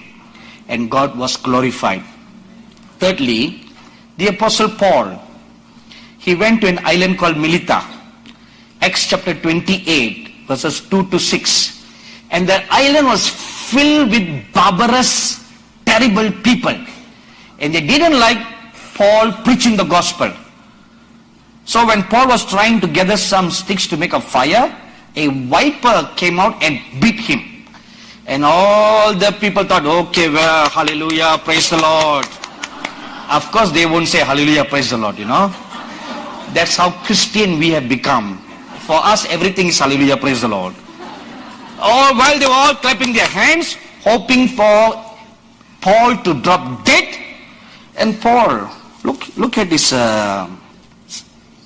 and God was glorified. Thirdly, the Apostle Paul, he went to an island called Melita. Acts chapter 28, verses 2 to 6. And the island was filled with barbarous, terrible people. And they didn't like Paul preaching the gospel. So when Paul was trying to gather some sticks to make a fire, a viper came out and bit him. And all the people thought, okay, well, hallelujah, praise the Lord. Of course, they won't say hallelujah, praise the Lord, you know. That's how Christian we have become. For us, everything is hallelujah, praise the Lord. All while they were all clapping their hands, hoping for Paul to drop dead. And Paul, look at this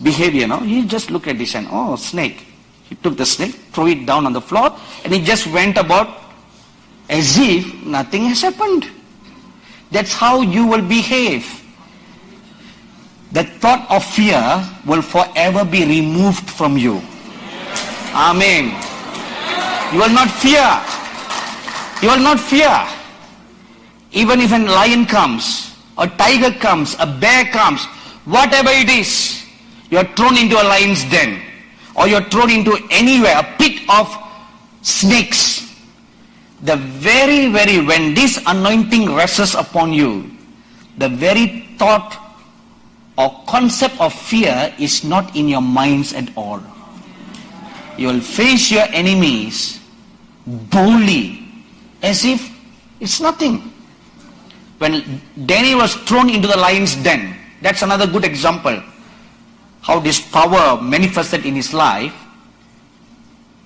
behavior, no? He just looked at this and, oh, snake. He took the snake, threw it down on the floor, and he just went about as if nothing has happened. That's how you will behave. The thought of fear will forever be removed from you. Amen. You will not fear. You will not fear. Even if a lion comes, a tiger comes, a bear comes, whatever it is, you are thrown into a lion's den, or you are thrown into anywhere, a pit of snakes. The when this anointing rests upon you, the very thought or concept of fear is not in your minds at all. You will face your enemies boldly, as if it's nothing. When Daniel was thrown into the lion's den, that's another good example how this power manifested in his life.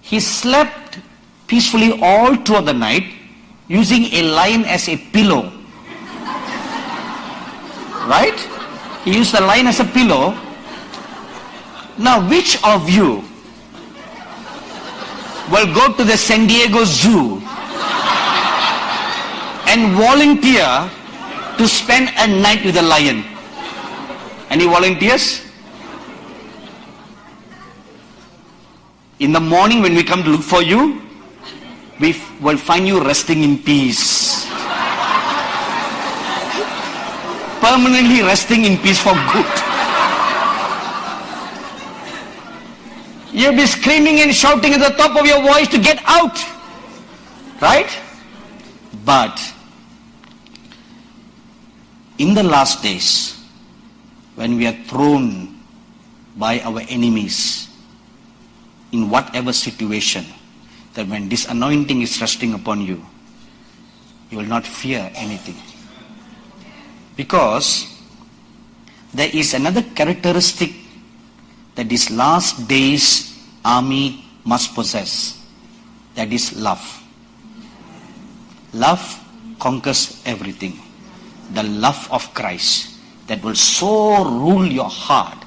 He slept peacefully all through the night, using a lion as a pillow. Right? He used the lion as a pillow. Now, which of you will go to the San Diego Zoo and volunteer to spend a night with a lion? Any volunteers? In the morning when we come to look for you, we will find you resting in peace. Permanently resting in peace for good. You'll be screaming and shouting at the top of your voice to get out. Right? But in the last days, when we are thrown by our enemies in whatever situation, that when this anointing is resting upon you, you will not fear anything. Because there is another characteristic that this last days army must possess. That is love. Love conquers everything. The love of Christ that will so rule your heart,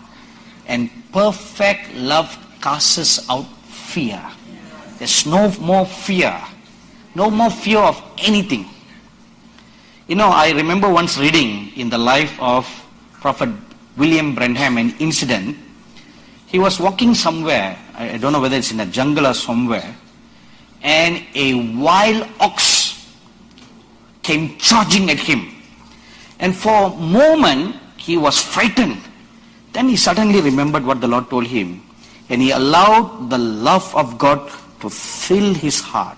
and perfect love casts out fear. There's no more fear. No more fear of anything. You know, I remember once reading in the life of Prophet William Branham an incident. He was walking somewhere, I don't know whether it's in a jungle or somewhere, and a wild ox came charging at him. And for a moment, he was frightened. Then he suddenly remembered what the Lord told him, and he allowed the love of God to fill his heart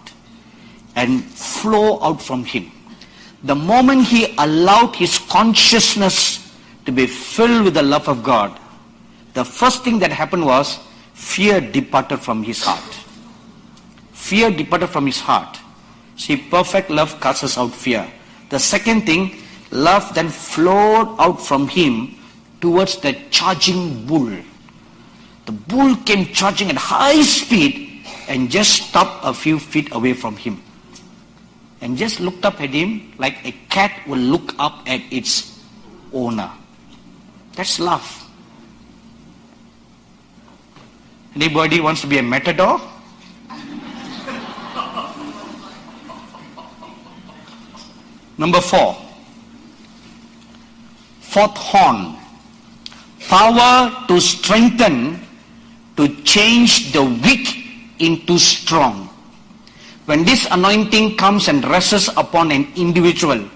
and flow out from him. The moment he allowed his consciousness to be filled with the love of God, the first thing that happened was fear departed from his heart. Fear departed from his heart. See, perfect love casts out fear. The second thing, love then flowed out from him towards the charging bull. The bull came charging at high speed and just stopped a few feet away from him. And just looked up at him like a cat will look up at its owner. That's love. Anybody wants to be a matador? Number 4. Fourth horn. Power to strengthen, to change the weak into strong. When this anointing comes and rests upon an individual,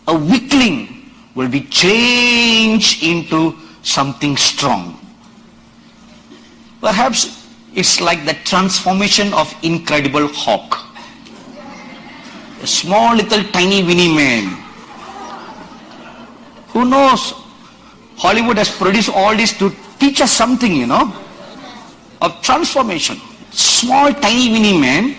a weakling will be changed into something strong. Perhaps it's like the transformation of Incredible Hulk. A small little tiny weeny man. Who knows? Hollywood has produced all this to teach us something, you know, of transformation. Small tiny weeny man.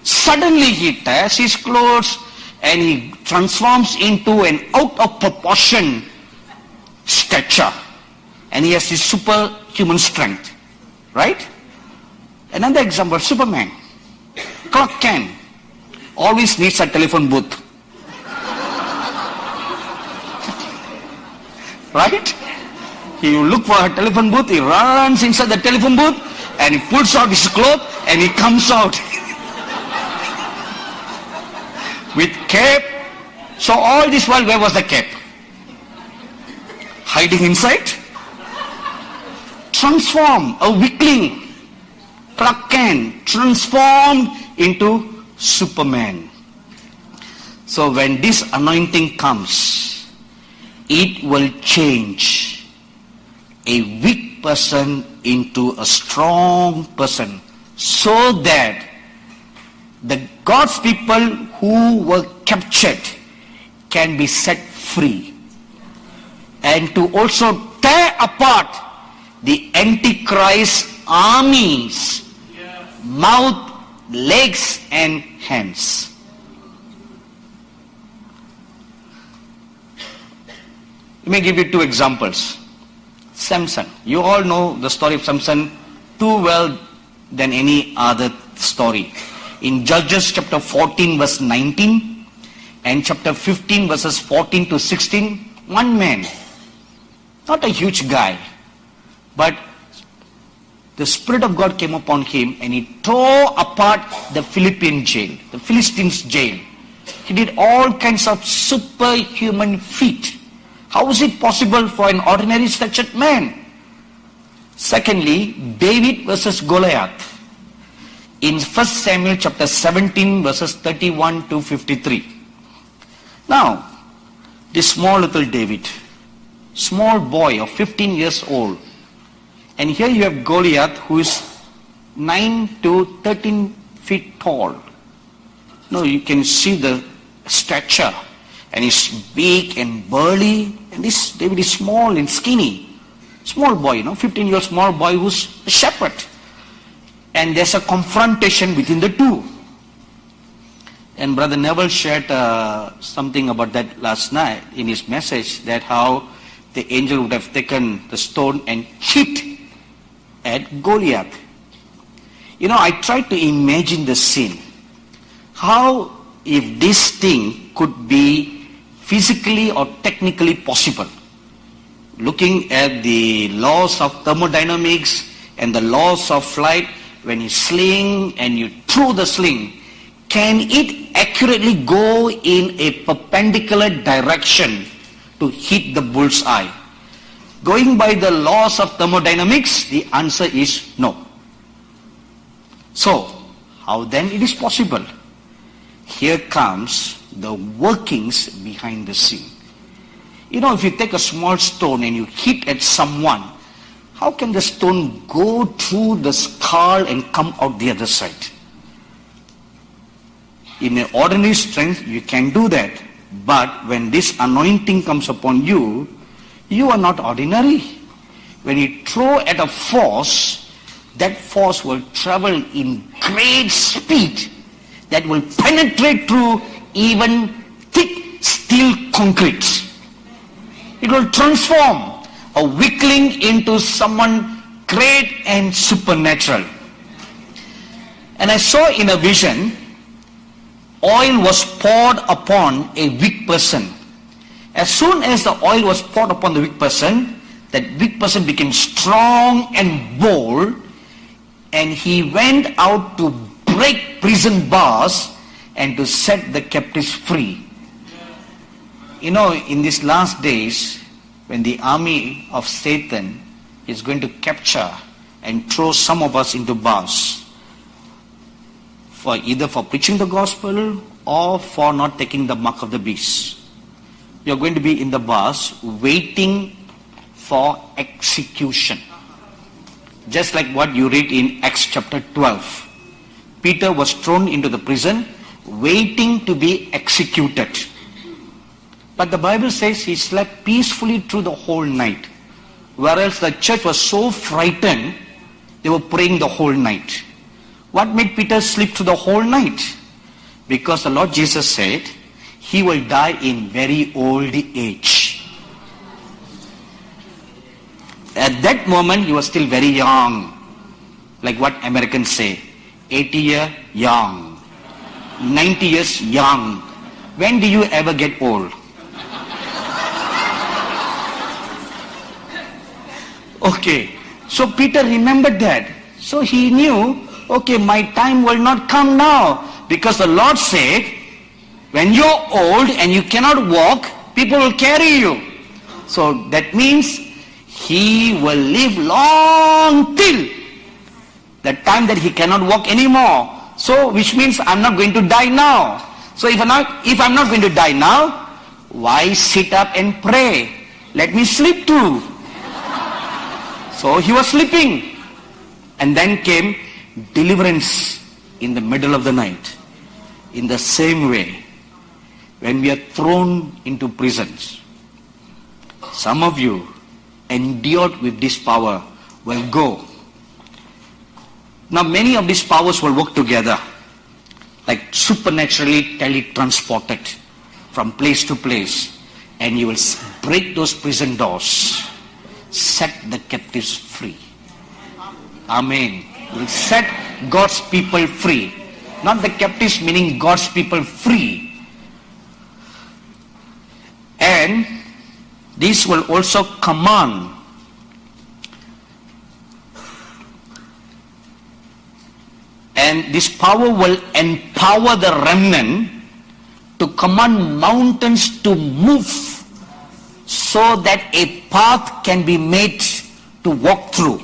Suddenly he tears his clothes and he transforms into an out of proportion stature. And he has his superhuman strength. Right? Another example, Superman. Clark Kent always needs a telephone booth. Right? He look for a telephone booth, he runs inside the telephone booth and he pulls out his clothes and he comes out with cape. So all this while, where was the cape? Hiding inside? Transform, a weakling, Clark Kent, transformed into Superman. So when this anointing comes, it will change a weak person into a strong person, so that the God's people who were captured can be set free, and to also tear apart the Antichrist armies, mouth, legs and hands. Let me give you 2 examples. Samson. You all know the story of Samson too well than any other story. In Judges chapter 14 verse 19 and chapter 15 verses 14 to 16, one man, not a huge guy, but the Spirit of God came upon him and he tore apart the Philistine jail, the Philistines' jail. He did all kinds of superhuman feat. How is it possible for an ordinary statured man? Secondly, David versus Goliath. In 1 Samuel chapter 17 verses 31 to 53. Now, this small little David, small boy of 15 years old, And here you have Goliath, who is 9 to 13 feet tall. No, you can see the stature, and he's big and burly, and this David is small and skinny. Small boy, 15-year-old small boy who's a shepherd. And there's a confrontation between the two. And Brother Neville shared something about that last night in his message, that how the angel would have taken the stone and hit at Goliath. I tried to imagine the scene. How if this thing could be physically or technically possible? Looking at the laws of thermodynamics and the laws of flight, when you sling and you throw the sling, can it accurately go in a perpendicular direction to hit the bullseye? Going by the laws of thermodynamics, the answer is no. So, how then it is possible? Here comes the workings behind the scene. If you take a small stone and you hit at someone, how can the stone go through the skull and come out the other side? In an ordinary strength, you can do that. But when this anointing comes upon you, you are not ordinary. When you throw at a force, that force will travel in great speed that will penetrate through even thick steel concrete. It will transform a weakling into someone great and supernatural. And I saw in a vision, oil was poured upon a weak person. As soon as the oil was poured upon the weak person, that weak person became strong and bold, and he went out to break prison bars and to set the captives free. In these last days, when the army of Satan is going to capture and throw some of us into bars, either for preaching the gospel or for not taking the mark of the beast. You are going to be in the bars waiting for execution. Just like what you read in Acts chapter 12. Peter was thrown into the prison waiting to be executed. But the Bible says he slept peacefully through the whole night. Whereas the church was so frightened, they were praying the whole night. What made Peter sleep through the whole night? Because the Lord Jesus said, he will die in very old age. At that moment, he was still very young. Like what Americans say, 80 years young, 90 years young. When do you ever get old? Okay, so Peter remembered that. So he knew, okay, my time will not come now. Because the Lord said, when you're old and you cannot walk, people will carry you. So that means he will live long till the time that he cannot walk anymore. So which means I'm not going to die now. So if I'm not going to die now, why sit up and pray? Let me sleep too. So he was sleeping. And then came deliverance in the middle of the night. In the same way, when we are thrown into prisons, some of you endured with this power will go. Now many of these powers will work together, like supernaturally teletransported from place to place, and you will break those prison doors, set the captives free. Amen. You will set God's people free. Not the captives, meaning God's people free. And this will also command and this power will empower the remnant to command mountains to move so that a path can be made to walk through.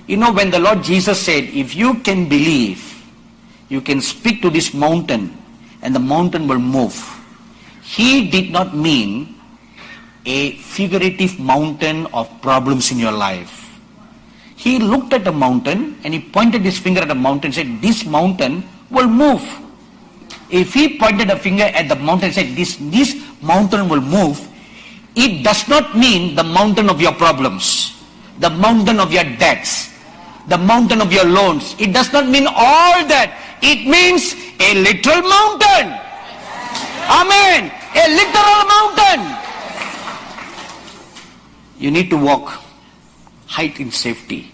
When the Lord Jesus said, if you can believe, you can speak to this mountain and the mountain will move. He did not mean a figurative mountain of problems in your life. He looked at a mountain and he pointed his finger at a mountain and said, this mountain will move. If he pointed a finger at the mountain and said, this mountain will move, it does not mean the mountain of your problems, the mountain of your debts, the mountain of your loans. It does not mean all that. It means a literal mountain. Amen. A literal mountain. You need to walk height in safety.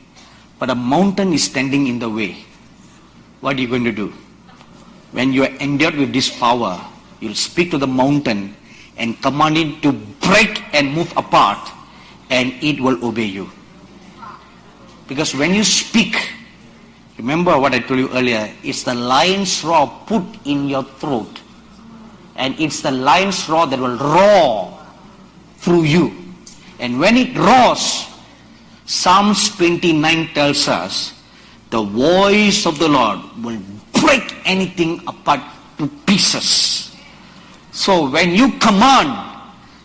But a mountain is standing in the way. What are you going to do? When you are endowed with this power, you'll speak to the mountain and command it to break and move apart, and it will obey you. Because when you speak, remember what I told you earlier, it's the lion's roar put in your throat. And it's the lion's roar that will roar through you. And when it roars, Psalms 29 tells us, the voice of the Lord will break anything apart to pieces. So when you command,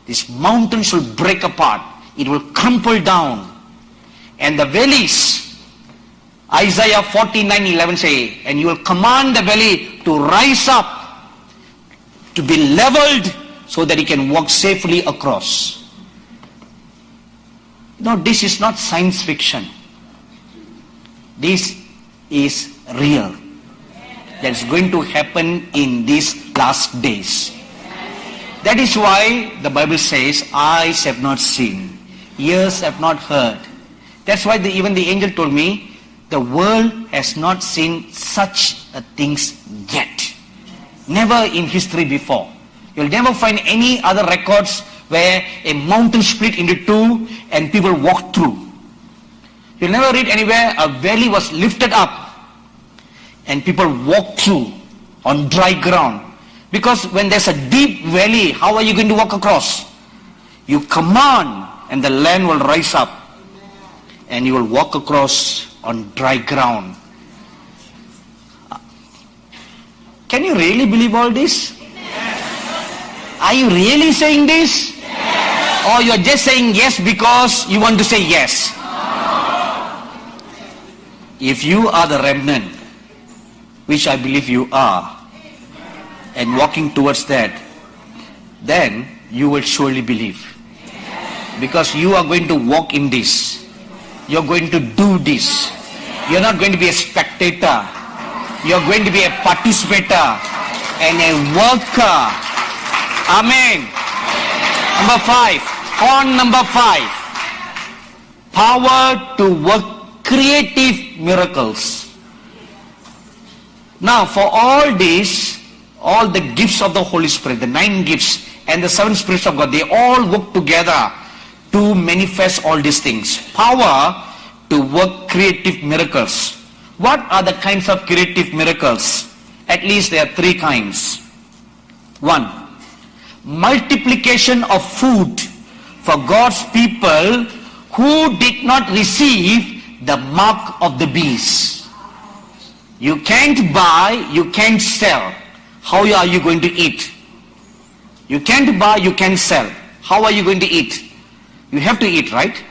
this mountain should break apart. It will crumple down. And the valleys, Isaiah 49:11 say, and you will command the valley to rise up, to be leveled, so that it can walk safely across. No, this is not science fiction. This is real. That's going to happen in these last days. That is why the Bible says, eyes have not seen, ears have not heard. That's why even the angel told me, the world has not seen such things yet. Never in history before. You'll never find any other records where a mountain split into two and people walked through. You'll never read anywhere a valley was lifted up and people walked through on dry ground. Because when there's a deep valley, how are you going to walk across? You command and the land will rise up and you will walk across on dry ground. Can you really believe all this? Are you really saying this? Or you're just saying yes because you want to say yes? If you are the remnant, which I believe you are, and walking towards that, then you will surely believe. Because you are going to walk in this. You're going to do this. You're not going to be a spectator. You're going to be a participator and a worker. Amen. Number 5. On number 5. Power to work creative miracles. Now for all these, all the gifts of the Holy Spirit, the 9 gifts and the 7 spirits of God, they all work together to manifest all these things. Power to work creative miracles. What are the kinds of creative miracles? At least there are 3 kinds. 1. Multiplication of food for God's people who did not receive the mark of the beast. You can't buy, you can't sell. How are you going to eat? You can't buy, you can't sell. How are you going to eat? You have to eat, right?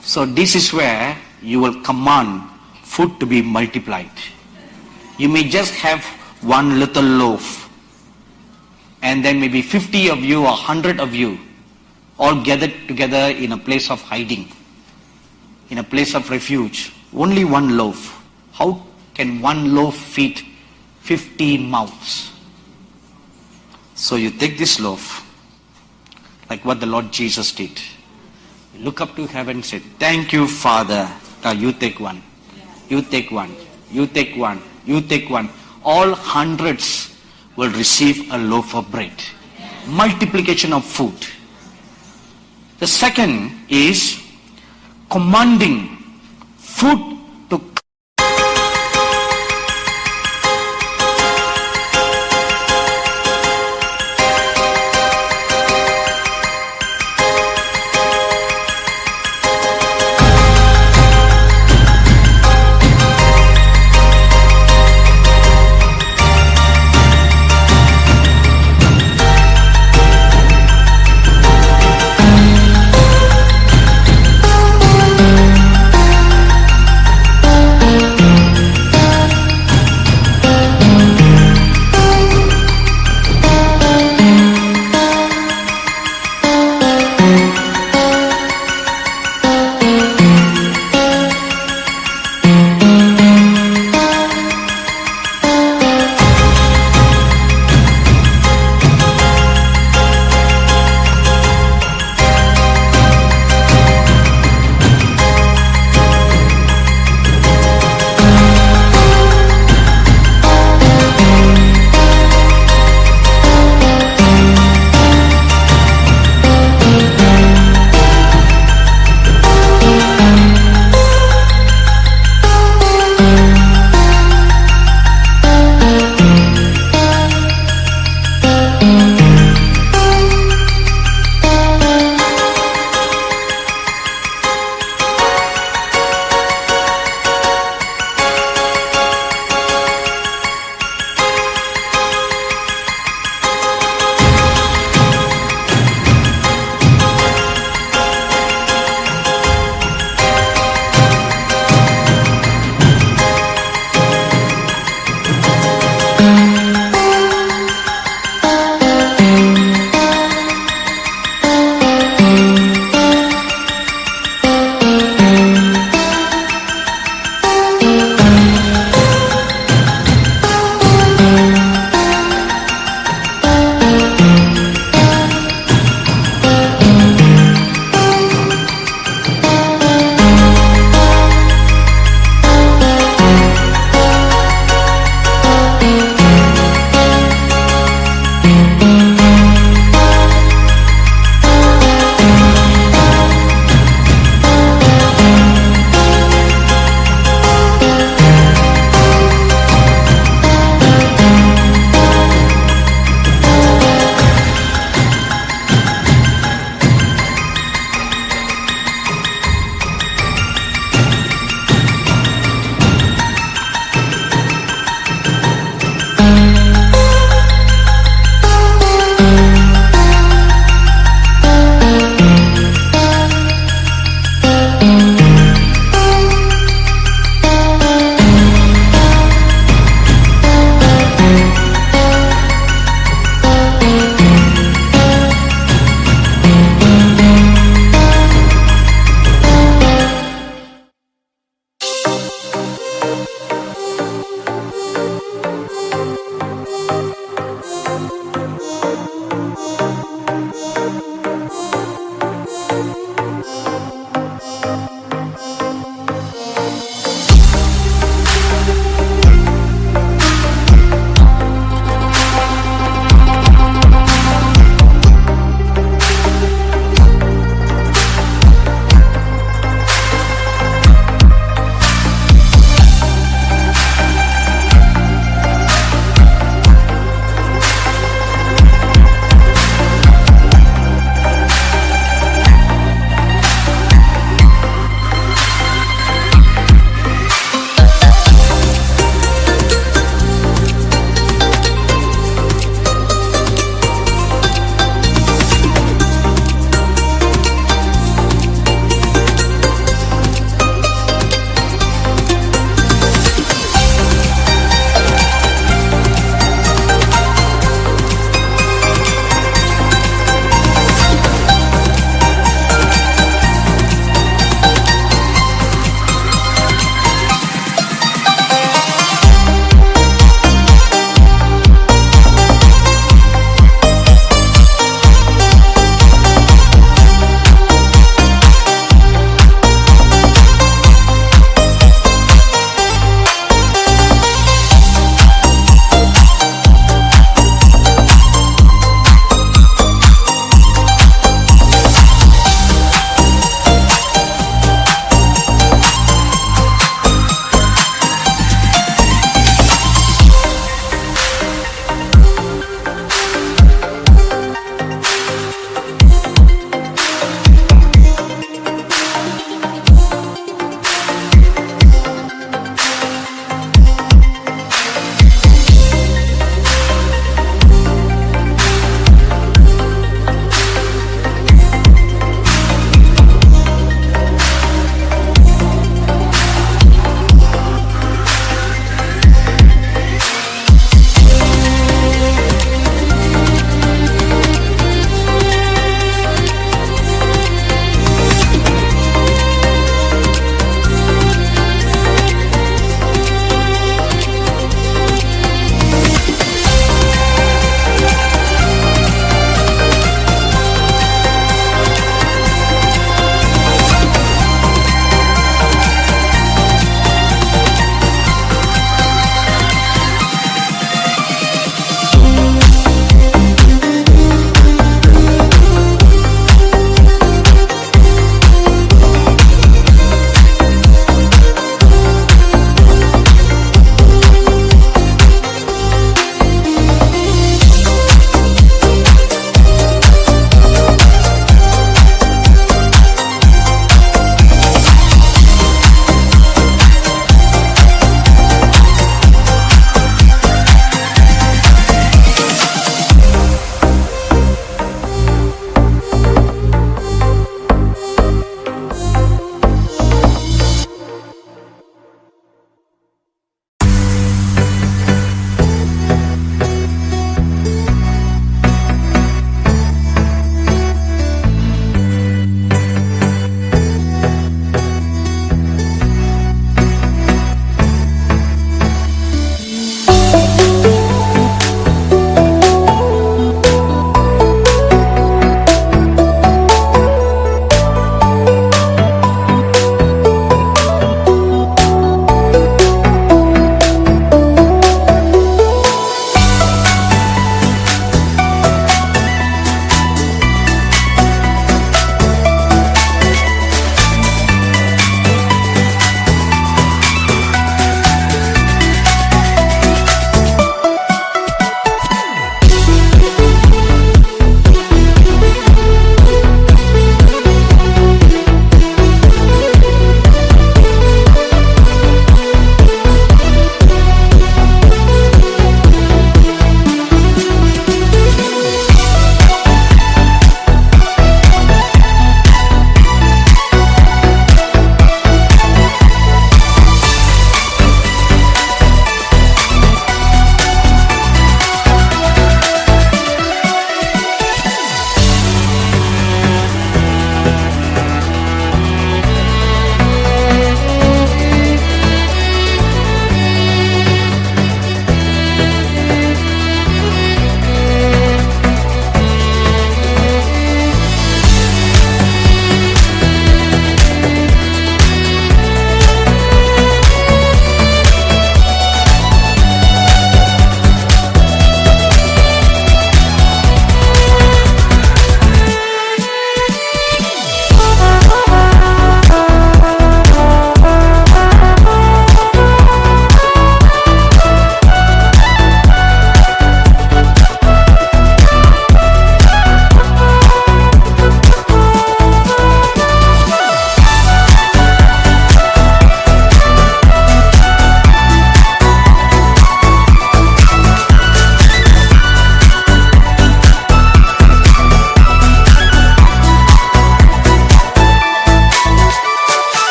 So this is where you will command food to be multiplied. You may just have one little loaf, and then maybe 50 of you or 100 of you all gathered together in a place of hiding, in a place of refuge. Only one loaf. How can one loaf feed 15 mouths? So you take this loaf, like what the Lord Jesus did. You look up to heaven and say, thank you, Father. Now you take one. You take one. You take one. You take one. All hundreds will receive a loaf of bread. Multiplication of food. The second is commanding food